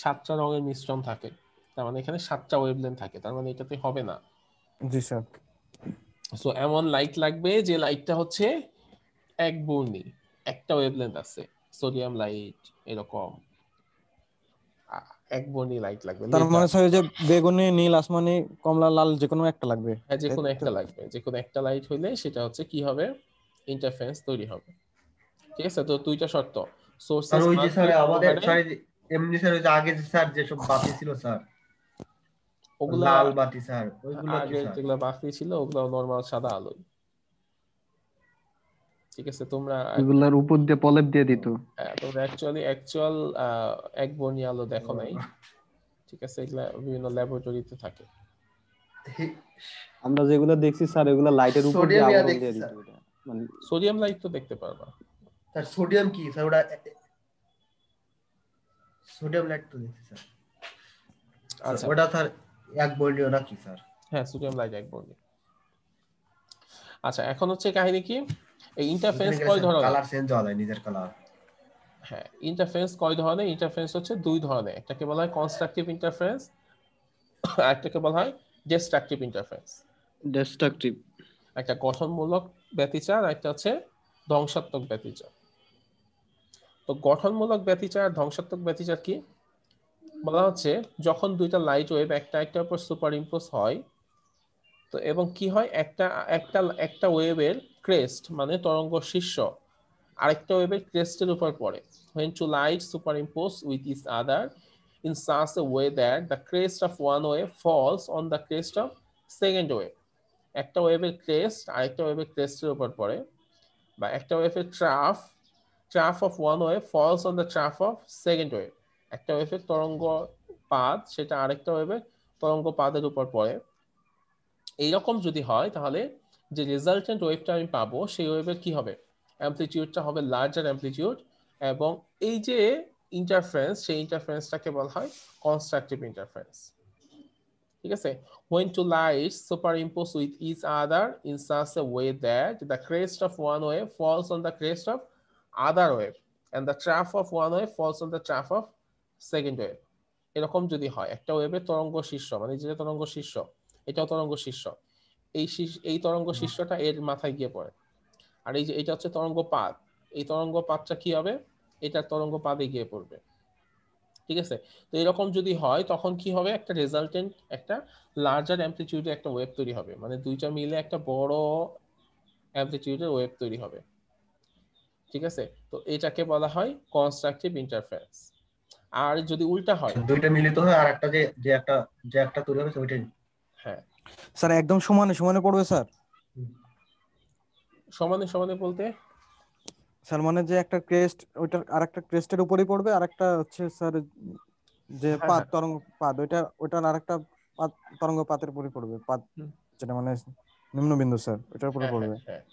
7টা রঙের মিশ্রণ থাকে, তার মানে এখানে 7টা ওয়েভলেন্থ থাকে, তার মানে এটাতে হবে না। জি স্যার। সো এমন লাইট লাগবে যে লাইটটা হচ্ছে এক বর্ণী, একটা ওয়েভলেন্থ আছে, সোডিয়াম লাইট এরকম এক বর্ণী লাইট লাগবে। তার মানে লেজার, স্যার যে বেগুনি, নীল, আসমানি, কমলা, লাল যে কোনো একটা লাগবে। হ্যাঁ যে কোনো একটা লাগবে, যে কোনো একটা লাইট হইলে সেটা হচ্ছে কি হবে? ইন্টারফারেন্স তৈরি হবে। ঠিক আছে, তো দুইটা শর্ত, স্যার সোর্সেস ওই যে মাস্ট স্যার বি আমাদের কোহারেন্ট। স্যার এমনি স্যার ওই যে আগে যে স্যার যেসব বাতি ছিল স্যার, ওগুলা লাল বাতি স্যার, ওইগুলো কি আগে স্যার? যেগুলো বাকি ছিল ওগুলো নরমাল সাদা আলোই। ঠিক আছে, তোমরা ওইগুলার উপর দিয়ে প্রলেপ দিয়ে দিত। তোমরা অ্যাকচুয়াল এক বর্ণী আলো দেখো নাই। ঠিক আছে, এগুলা বিভিন্ন ল্যাবরেটরিতে থাকে। আমরা যেগুলো দেখছি স্যার এগুলো লাইটের উপর দিয়ে সোডিয়াম ইয়া আবরণ দেখছি দিয়ে দিত স্যার। ওটা। মানে সোডিয়াম লাইট তো দেখতে পারবা। স্যার সোডিয়াম কি স্যার? ওটা সোডিয়াম লাইট তো দেখছি স্যার। আচ্ছা, ওটা স্যার এক বর্ণীয় নাকি স্যার? হ্যাঁ সোডিয়াম লাইট এক বর্ণী। আচ্ছা, এখন হচ্ছে কাহিনী কি, এই ইন্টারফারেন্স কয় ধরনের? কালার চেঞ্জ হওয়া যায় নিজের কালার। হ্যাঁ, ইন্টারফারেন্স কয় ধরনের? ইন্টারফারেন্স হচ্ছে দুই ধরনের, একটাকে বলা হয় কনস্ট্রাকটিভ ইন্টারফারেন্স, আর একটাকে বলা হয় ডিস্ট্রাকটিভ ইন্টারফারেন্স। ডিস্ট্রাকটিভ। একটা গঠনমূলক ব্যতিচার, একটা হচ্ছে ধ্বংসাত্মক ব্যতিচার। তো গঠনমূলক ব্যতিচার, ধ্বংসাত্মক ব্যতিচার কি? বলা হচ্ছে যখন দুইটা লাইট ওয়েভ একটা একটার উপর সুপার ইম্পোজ হয়, তো এবং কি হয়, একটা একটা একটা ওয়েভের ক্রেস্ট মানে তরঙ্গ শীর্ষ আরেকটা ওয়েভের ক্রেস্টের উপর পড়ে। when two lights superimpose with each other in such a way that the crest of one wave falls on the crest of second wave, একটা ওয়েভের ক্রেস্ট আরেকটা ওয়েভের ক্রেস্টের উপর পড়ে, বা একটা ওয়েভের trough of one wave falls on the trough of second wave, একটা ওয়েভের তরঙ্গ পাদ সেটা আরেকটা ওয়েভের তরঙ্গ পাদের উপর পড়ে। এইরকম যদি হয় তাহলে যে রেজাল্টেন্ট ওয়েভটা আমি পাবো সেই ওয়েভের কি হবে? অ্যামপ্লিটিউডটা হবে লার্জার অ্যামপ্লিটিউড, এবং এই যে ইন্টারফারেন্স সেই ইন্টারফারেন্সটাকে বলা হয় কনস্ট্রাকটিভ ইন্টারফারেন্স। ঠিক আছে, when two lights superimpose with each other in such a way that the crest of one wave falls on the crest of other wave and the trough of one wave falls on the trough of second wave, এরকম যদি হয় একটা ওয়েভের তরঙ্গ শীর্ষ মানে যেটা তরঙ্গ শীর্ষ এটাও তরঙ্গ শীর্ষ, এই তরঙ্গ শীর্ষটা এর মাথায় গিয়ে পড়ে, আর এই যে এটা হচ্ছে তরঙ্গ পাদ, এই তরঙ্গ পাদটা কি হবে? এটার তরঙ্গ পাদে গিয়ে পড়বে। ঠিক আছে, তো এরকম যদি হয় তখন কি হবে? একটা রেজাল্টেন্ট একটা লার্জার অ্যামপ্লিটিউডে একটা ওয়েভ তৈরি হবে, মানে দুইটা মিলে একটা বড় অ্যামপ্লিটিউডের ওয়েভ তৈরি হবে। ঠিক আছে, তো এটাকে বলা হয় কনস্ট্রাকটিভ ইন্টারফারেন্স। আর যদি উল্টা হয়, দুইটা মিলিত হয় আর একটা যে একটা তৈরি হবে ওইটাই। হ্যাঁ স্যার একদম সমানে সমানে পড়বে স্যার? সমানে সমানে বলতে স্যার মানে যে একটা ক্রেস্ট ওইটার আরেকটা ক্রেস্টের উপরই পড়বে, আরেকটা হচ্ছে স্যার যে হ্যাঁ পাদ হ্যাঁ তরঙ্গ পাদ ওইটার আরেকটা পাদ তরঙ্গ পাতের উপরই পড়বে, পাদ হুম, যেটা মানে নিম্নবিন্দু স্যার ওইটার উপরে হ্যাঁ হ্যাঁ পড়বে। হ্যাঁ।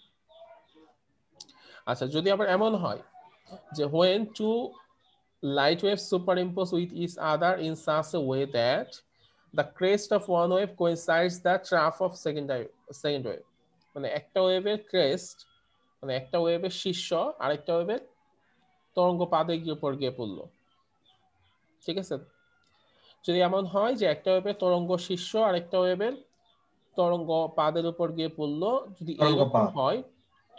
আচ্ছা, যদি আবার এমন হয় যে when two light waves superimpose with each other in such a way that the crest of one wave coincides the trough of second wave, মানে একটা ওয়েভের ক্রেস্ট মানে একটা ওয়েভের শীর্ষ আরেকটা ওয়েভের তরঙ্গ পাদে গিয়ে উপর গিয়ে পড়লো। ঠিক আছে, যদি এমন হয় যে একটা ওয়েভের তরঙ্গ শীর্ষ আরেকটা ওয়েভের তরঙ্গ পাদের উপর গিয়ে পড়লো, যদি এইরকম তরঙ্গপাত। হয়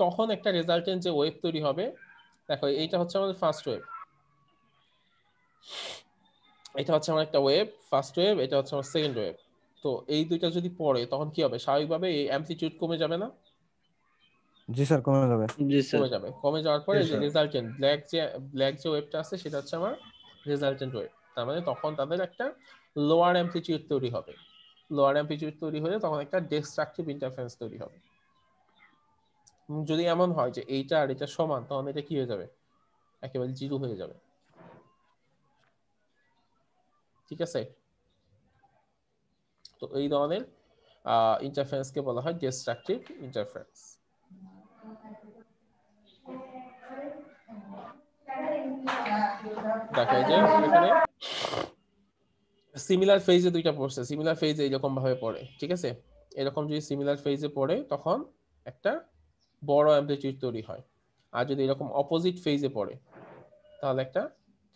তখন একটা রেজাল্টেন্ট যে ওয়েভ তৈরি হবে, দেখো এইটা হচ্ছে আমাদের ফার্স্ট ওয়েভ, এটা হচ্ছে আমার একটা ওয়েভ ফার্স্ট ওয়েভ, এটা হচ্ছে আমার সেকেন্ড ওয়েভ। তো এই দুইটা যদি পড়ে তখন কি হবে? স্বাভাবিকভাবে এই অ্যামপ্লিটিউড কমে যাবে না? জি স্যার কমে যাবে। জি স্যার। কমে যাবে। কমে যাওয়ার পরে জি এই যে স্যার। রেজাল্টেন্ট ব্ল্যাক যে ওয়েভটা আছে সেটা হচ্ছে আমার রেজাল্টেন্ট ওয়েভ। তার মানে তখন তাদের একটা লোয়ার অ্যামপ্লিটিউড তৈরি হবে। লোয়ার অ্যামপ্লিটিউড তৈরি হলে তখন একটা ডিস্ট্রাকটিভ ইন্টারফারেন্স তৈরি হবে। যদি এমন হয় যে এইটা আর এটা সমান, তখন এটা কি হয়ে যাবে? একেবারে জিরো হয়ে যাবে। ঠিক আছে? তো এই ধরনের ইন্টারফারেন্সকে বলা হয় ডিস্ট্রাকটিভ ইন্টারফারেন্স। দেখা যায় যে এখানে সিমিলার ফেজে দুইটা পড়ছে, সিমিলার ফেজে এরকম ভাবে পড়ে। ঠিক আছে? এরকম যদি সিমিলার ফেজে পড়ে তখন একটা বড় অ্যামপ্লিটিউড তৈরি হয়। আর যদি এরকম অপোজিট ফেজে পড়ে তাহলে একটা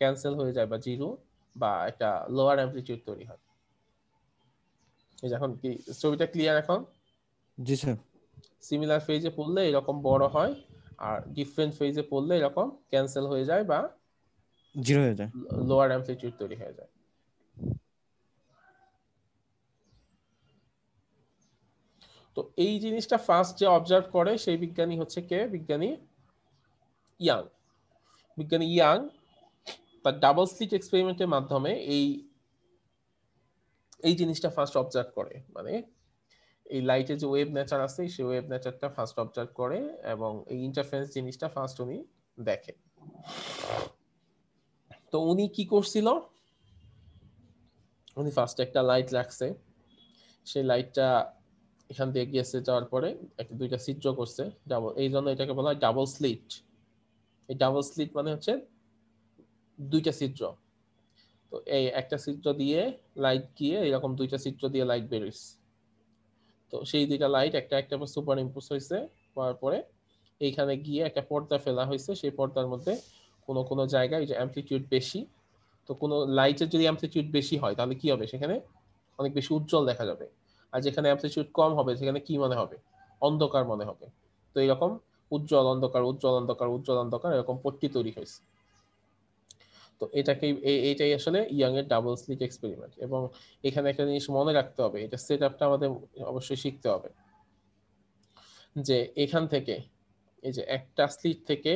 ক্যান্সেল হয়ে যায় বা জিরো বা একটা লোয়ার অ্যামপ্লিটিউড তৈরি হয়। এই এখন কি ছবিটা ক্লিয়ার এখন? জি স্যার। সিমিলার ফেজে পড়লে এরকম বড় হয়, আর ডিফারেন্ট ফেজে পড়লে এরকম ক্যান্সেল হয়ে যায় বা জিরো হয়ে যায়। লোয়ার অ্যামপ্লিটিউড তৈরি হয়ে যায়। তো এই জিনিসটা ফার্স্ট যে অবজার্ভ করে সেই বিজ্ঞানী হচ্ছে কে? বিজ্ঞানী ইয়াং। বিজ্ঞানী ইয়াং তার ডাবল স্লিট এক্সপেরিমেন্টের মাধ্যমে এই জিনিসটা ফার্স্ট অবজার্ভ করে। মানে এই লাইটের যে ওয়েভ নেচার আছে সেই ওয়েভ নেচারটা ফার্স্ট অবজার্ভ করে এবং এই ইন্টারফারেন্স জিনিসটা ফার্স্ট উনি দেখে। তো উনি কি করছিল? উনি ফার্স্ট একটা লাইট রাখছে, সেই লাইটটা এখান দিয়ে গিয়েছে, যাওয়ার পরে একটা দুইটা ছিদ্র করছে ডাবল, এই জন্য এটাকে বলা হয় ডাবল স্লিট। এই ডাবল স্লিট মানে হচ্ছে দুইটা ছিদ্র। তো এই একটা ছিদ্র দিয়ে লাইট গিয়ে এরকম দুইটা ছিদ্র দিয়ে লাইট বেরোইছে। তো সেই দুইটা লাইট একটা একটা সুপার ইম্পোজ হয়েছে, হওয়ার পরে এইখানে গিয়ে একটা পর্দা ফেলা হয়েছে। সেই পর্দার মধ্যে কোনো কোনো জায়গায় যে অ্যামপ্লিটিউড বেশি, তো কোনো লাইটের যদি অ্যামপ্লিটিউড বেশি হয় তাহলে কি হবে? সেখানে অনেক বেশি উজ্জ্বল দেখা যাবে। আর যেখানে অ্যামপ্লিটিউড কম হবে সেখানে কি মনে হবে? অন্ধকার মনে হবে। তো এরকম উজ্জ্বল অন্ধকার উজ্জ্বল অন্ধকার উজ্জ্বল অন্ধকার এরকম পট্টি তৈরি হয়েছে। তো এইটাই আসলে ইয়াং এর ডাবল স্লিট এক্সপেরিমেন্ট। এবং এখানে একটা জিনিস মনে রাখতে হবে, এটা সেট আপটা আমাদের অবশ্যই শিখতে হবে, যে এখান থেকে এই যে একটা স্লিট থেকে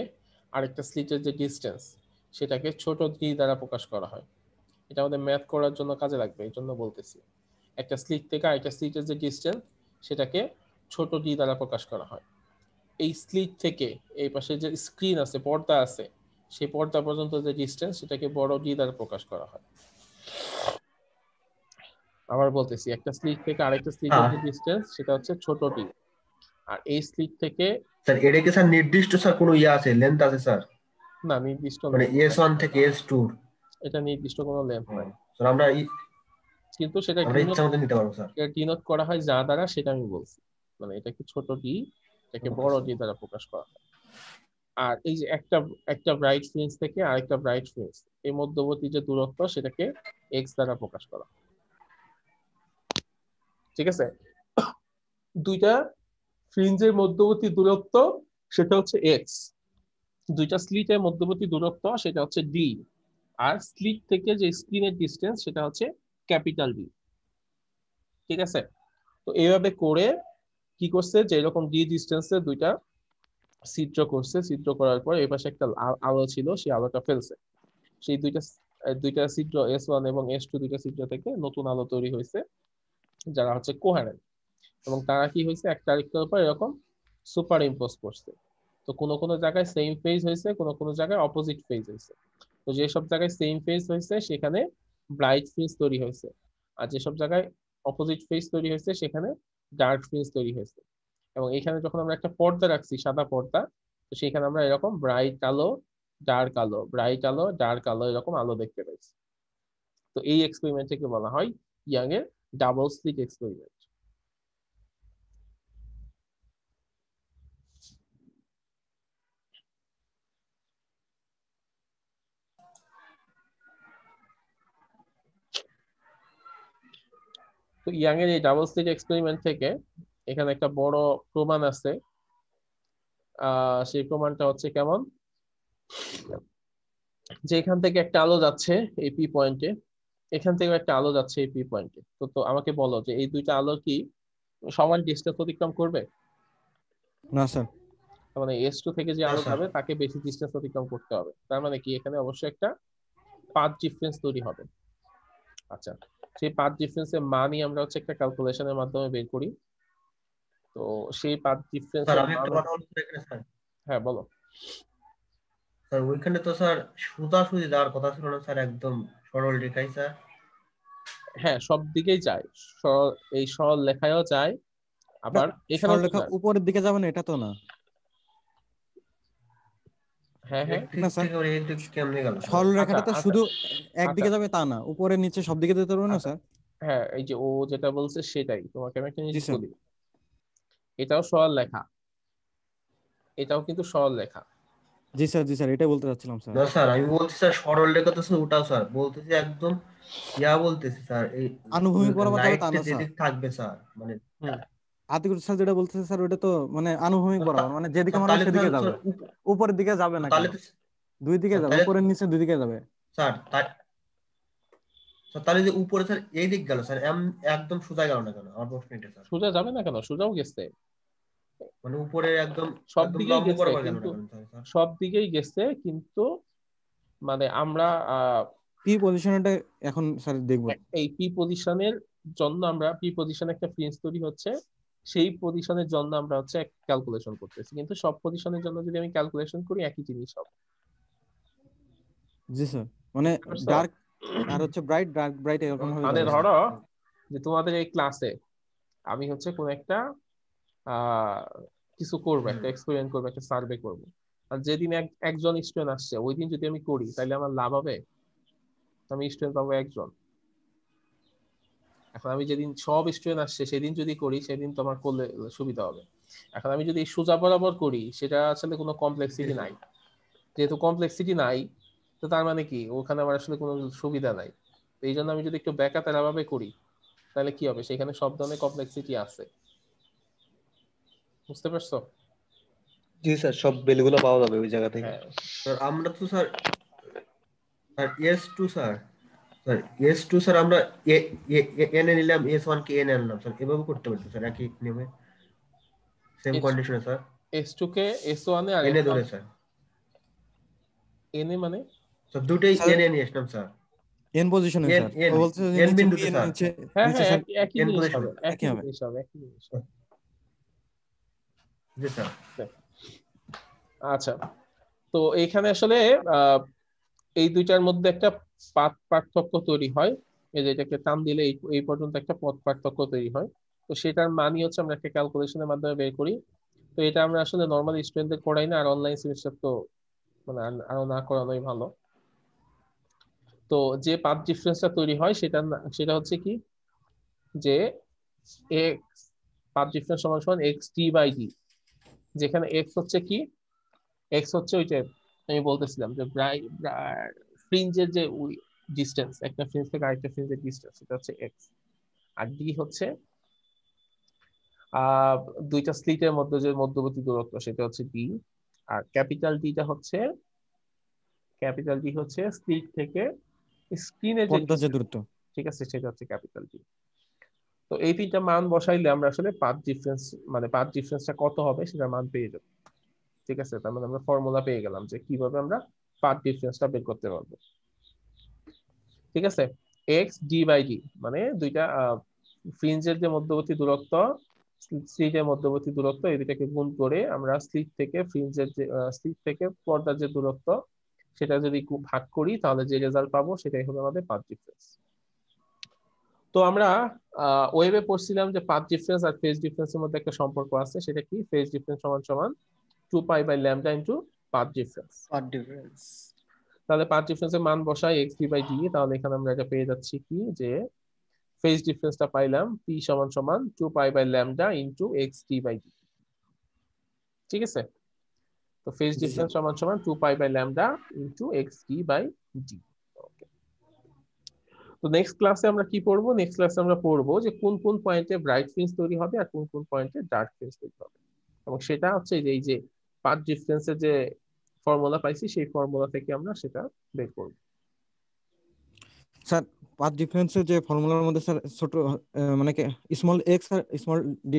আরেকটা স্লিটের যে ডিস্টেন্স সেটাকে ছোট ডি দ্বারা প্রকাশ করা হয়। এটা আমাদের ম্যাথ করার জন্য কাজে লাগবে, এই জন্য বলতেছি। একটা স্লিট থেকে আরেকটা স্লিটের যে ডিস্টেন্স সেটাকে ছোট ডি দ্বারা প্রকাশ করা হয়। এই স্লিট থেকে এই পাশে যে স্ক্রিন আছে, পর্দা আছে, সেই পর্দা পর্যন্ত যে ডিস্টেন্স সেটাকে বড় ডি দ্বারা প্রকাশ করা হয়। আবার বলতেছি, একটা স্লিট থেকে আরেকটা স্লিটের যে ডিস্টেন্স সেটা হচ্ছে ছোট ডি, আর এই স্লিট থেকে স্যার এটা কি স্যার নির্দিষ্ট স্যার কোনো ইয়ে আছে, লেন্থ আছে স্যার? না, নির্দিষ্ট মানে লেন্থ নাই, S1 থেকে S2? এটা নির্দিষ্ট কোনো লেন্থ নাই, স্যার আমরা কিন্তু সেটা ইচ্ছা মতো নিতে পারবো স্যার। ডিনোট করা হয় যা দ্বারা, সেটা আমি বলছি। মানে এটাকে ছোট ডি, এটাকে বড় ডি দ্বারা প্রকাশ করা হয়। আর এই যে একটা একটা ব্রাইট ফ্রিঞ্জ থেকে আরেকটা ব্রাইট ফ্রিঞ্জ, এই মধ্যবর্তী যে দূরত্ব সেটাকে এক্স দ্বারা প্রকাশ করা হয়। ঠিক আছে? দুইটা ফ্রিঞ্জের মধ্যবর্তী দূরত্ব সেটা হচ্ছে এক্স, দুইটা স্লিটের মধ্যবর্তী দূরত্ব সেটা হচ্ছে ডি, আর স্লিট থেকে যে স্ক্রিনের ডিস্টেন্স সেটা হচ্ছে ক্যাপিটাল ডি। ঠিক আছে? তো এইভাবে করে কি করছে, যে এরকম ডি ডিস্টেন্সে দুইটা ছিদ্র করছে, ছিদ্র করার পর এই পাশে একটা আলো ছিল, সেই আলোটা ফেলছে। সেই দুইটা ছিদ্র S1 এবং S2 দুইটা ছিদ্র থেকে নতুন আলো তৈরি হয়েছে যারা হচ্ছে কোহেরেন্ট, এবং তারা কি হয়েছে একটা আরেকটার উপর এরকম সুপার ইম্পোজ করছে। তো কোনো কোনো জায়গায় সেম ফেজ হয়েছে, কোনো কোনো জায়গায় অপোজিট ফেজ হয়েছে। তো যেসব জায়গায় সেম ফেজ হয়েছে সেখানে ব্রাইট ফেজ তৈরি হয়েছে, আর যেসব জায়গায় অপোজিট ফেজ তৈরি হয়েছে সেখানে ডার্ক ফেজ তৈরি হয়েছে। এবং এখানে যখন আমরা একটা পর্দা রাখছি, সাদা পর্দা, তো সেখানে আমরা এরকম ব্রাইট আলো ডার্ক আলো, ব্রাইট আলো ডার্ক আলো এরকম আলো দেখতে পাইছি। তো এই এক্সপেরিমেন্টটাকে বলা হয় ইয়াং এর ডাবল স্লিট এক্সপেরিমেন্ট। তো ইয়াং এর এই ডাবল স্লিট এক্সপেরিমেন্ট থেকে এখানে একটা বড় প্রমাণ আছে। সেই প্রমাণটা হচ্ছে কেমন, যে এখান থেকে একটা আলো যাচ্ছে এই পি পয়েন্টে, এখান থেকে একটা আলো যাচ্ছে এই পি পয়েন্টে। তো তো আমাকে বলো যে এই দুইটা আলো কি সমান ডিস্টেন্স অতিক্রম করবে? না স্যার। তার মানে S2 থেকে যে না আরো স্যার, যাবে তাকে বেশি ডিস্টেন্স অতিক্রম করতে হবে, তার মানে কি এখানে অবশ্যই একটা পাথ ডিফারেন্স তৈরি হবে। আচ্ছা, সেই পাথ ডিফারেন্সের মানই আমরা হচ্ছে একটা ক্যালকুলেশনের মাধ্যমে বের করি। তো সেই পাথ স্যার ডিফারেন্সের আমি মান, একটা কথা বলতে চাই এখানে স্যার। হ্যাঁ বলো। স্যার ওইখানে তো স্যার সোজাসুজি যাওয়ার কথা ছিল না স্যার, একদম সরল রেখাই স্যার। হ্যাঁ, সব দিকেই যায়, এই সরল লেখায়ও যায়, না, আবার এখানেও তো সরলরেখা যায়। উপরের দিকে যাবে না এটা তো না। হ্যাঁ হ্যাঁ। ঠিক না স্যার, থেকে এই দিক কেমনে গেল স্যার? আচ্ছা সরলরেখাটা তো আচ্ছা শুধু আচ্ছা একদিকে যাবে তা না, উপরে নিচে সব দিকে যেতে পারবে না আচ্ছা স্যার। হ্যাঁ, এই যে ও যেটা বলছে সেটাই, তোমাকে আমি একটা জি জিনিস স্যার। বলি, এটাও সরল লেখা, এটাও কিন্তু সরল লেখা। জি স্যার, জি স্যার, এটাই বলতে চাচ্ছিলাম স্যার। না স্যার, আমি বলছি স্যার সরল রেখা তো স্যার ওটাও স্যার, বলতেছি একদম বলতেছি স্যার, এই আনুভূমিক বরাবর যাবে তা লাইটটা না স্যার। যেদিক থাকবে স্যার, মানে হুম। আতিকুর স্যার যেটা বলতেছে স্যার ওটা তো মানে আনুভূমিক বরাবর, মানে যেদিকে মারবে তাহলে সেদিকে স্যার যাবে, স্যার উপরের দিকে যাবে না কেন? তাহলে তো দুই দিকে যাবে, তাহলে উপরের নিচে দুই দিকে যাবে। স্যার স্যার তাহলে যে উপরে স্যার এই দিক গেল স্যার, একদম সোজা গেল না কেন? আমার প্রশ্ন এটা স্যার। সোজা যাবে না কেন? সোজাও গেছে, মানে উপরে একদম সব একদম দিকেই লম্ব গেছে বরাবর গেল না কিন্তু, কেন স্যার? সব দিকেই গেছে কিন্তু মানে আমরা পি পজিশনটা এখন স্যার দেখবো। এই পি পজিশনের জন্য, আমরা পি পজিশনে একটা ফ্রিঞ্জ তৈরি হচ্ছে, সেই পজিশনের জন্য আমরা হচ্ছে ক্যালকুলেশন করতেছি, কিন্তু সব পজিশনের জন্য যদি আমি ক্যালকুলেশন করি একই জিনিস হবে। জি স্যার, মানে বুঝতে পারছো? ডার্ক আর হচ্ছে ব্রাইট, ডার্ক ব্রাইট এরকম ভাবে মানে যাবে স্যার। ধরো যে তোমাদের এই ক্লাসে আমি হচ্ছে কোন একটা আহ কিছু করবো, হুম। একটা এক্সপেরিমেন্ট করবো, একটা সার্ভে করবো, আর যেদিন একজন স্টুডেন্ট আসছে ওই দিন যদি আমি করি তাহলে আমার লাভ হবে? আমি স্টুডেন্ট পাবো একজন। এখন আমি যেদিন সব স্টুডেন্ট আসছে সেদিন যদি করি সেদিন তোমার করলে সুবিধা হবে। এখন আমি যদি সোজা বরাবর করি সেটা আসলে কোনো জি কমপ্লেক্সিটি স্যার। নাই, যেহেতু কমপ্লেক্সিটি নাই তো তার মানে কি ওখানে আমার আসলে কোনো সুবিধা নাই। তো এই জন্য আমি যদি একটু ব্যাকা তেরাভাবে করি তাহলে কি হবে, সেখানে সব ধরনের কমপ্লেক্সিটি আছে। বুঝতে পারছো? জি স্যার, সব ভ্যালুগুলো পাওয়া যাবে ওই জায়গা থেকে। হ্যাঁ। স্যার আমরা তো sir sir S2 sir, sir S2 sir আমরা এন এ নিলাম, S1 কে এন আনলাম স্যার, এভাবে করতে পারতো স্যার একই নিয়মে, সেম এস কন্ডিশনে sir, S two K S one A R N S A one ধরে স্যার। এন এ মানে স্যার দুটেই স্যার এন এ নিয়ে আসলাম স্যার। এন পজিশনে এন স্যার, ও এন বলছে যে এন নিচে পি বিন্দুতে এর স্যার, নিচে, হ্যাঁ নিচে হ্যাঁ, স্যার একই একই এন জিনিস পজিশনে। হবে, একই একই হবে। জিনিস হবে, একই জিনিস হবে। জি স্যার। আচ্ছা, তো এইখানে আসলে আহ, এই দুইটার মধ্যে একটা পাথ পার্থক্য তৈরি হয়, এই যে এটাকে টান দিলে এই এই পর্যন্ত একটা পথ পার্থক্য তৈরি হয়। তো সেটার মানই হচ্ছে আমরা একটা ক্যালকুলেশনের মাধ্যমে বের করি। তো এটা আমরা আসলে নর্মাল স্টুডেন্টদের করাই না, আর অনলাইন সেমিস্টার তো মানে আরো না করানোই ভালো। তো যে পাথ ডিফারেন্সটা তৈরি হয় সেটা হচ্ছে কি, যে এক্স পাথ ডিফারেন্স সমান সমান এক্স টি বাই ডি, যেখানে এক্স হচ্ছে কি, এক্স হচ্ছে ওইটা আমি বলতেছিলাম যে ফ্রিঞ্জের যে ডিস্টেন্স, একটা ফ্রিঞ্জ থেকে আরেকটা ফ্রিঞ্জের ডিস্টেন্স, সেটা হচ্ছে এক্স। আর ডি হচ্ছে আহ দুইটা স্লিটের মধ্যে যে মধ্যবর্তী দূরত্ব, সেটা হচ্ছে ডি। আর ক্যাপিটাল ডি হচ্ছে স্লিট থেকে স্ক্রিনের যে পর্দার যে ডিস্টেন্স, দূরত্ব। ঠিক আছে, সেটা হচ্ছে ক্যাপিটাল ডি। তো এই তিনটা মান বসাইলে আমরা আসলে পাথ ডিফারেন্স, মানে পাথ ডিফারেন্সটা কত হবে সেটা মান পেয়ে যাবো। ঠিক আছে, তার মানে আমরা ফর্মুলা পেয়ে গেলাম যে কিভাবে আমরা পাথ ডিফারেন্সটা বের করতে পারবো। ঠিক আছে, এক্স ডি বাই ডি মানে দুইটা ফ্রিঞ্জের যে মধ্যবর্তী দূরত্ব, স্লিটের মধ্যবর্তী দূরত্ব, এই দুটাকে গুণ করে আমরা স্লিট থেকে পর্দার যে দূরত্ব সেটা যদি ভাগ করি তাহলে যে রেজাল্ট পাবো সেটাই হবে আমাদের পাথ ডিফারেন্স। তো আমরা ওয়েবে পড়ছিলাম যে পাথ ডিফারেন্স আর ফেজ ডিফারেন্সের মধ্যে একটা সম্পর্ক আছে, সেটা কি, ফেজ ডিফারেন্স সমান সমান 2π/λ into path difference. Part difference. তাহলে পাথ ডিফারেন্সের মান বসাই এক্স ডি বাই ডি, তাহলে এখানে আমরা এটা পেয়ে যাচ্ছি কি, যে ফেজ ডিফারেন্সটা পাইলাম পি সমান সমান 2π/λ into x d by d. ঠিক আছে, তো ফেজ জি স্যার। ডিফারেন্স সমান সমান 2π/λ into x d by d. তো নেক্সট ক্লাসে আমরা কি পড়বো, নেক্সট ক্লাসে আমরা পড়বো যে কোন কোন পয়েন্টে ব্রাইট ফ্রিঞ্জ তৈরি হবে আর কোন কোন পয়েন্টে ডার্ক ফ্রিঞ্জ তৈরি হবে, এবং সেটা হচ্ছে এই যে পাথ ডিফারেন্সের যে ফর্মুলা পাইছি সেই ফর্মুলা থেকে আমরা সেটা বের করবো। স্যার পাথ ডিফারেন্সের যে ফর্মুলার মধ্যে স্যার ছোট মানে স্মল এক্স আর স্মল ডি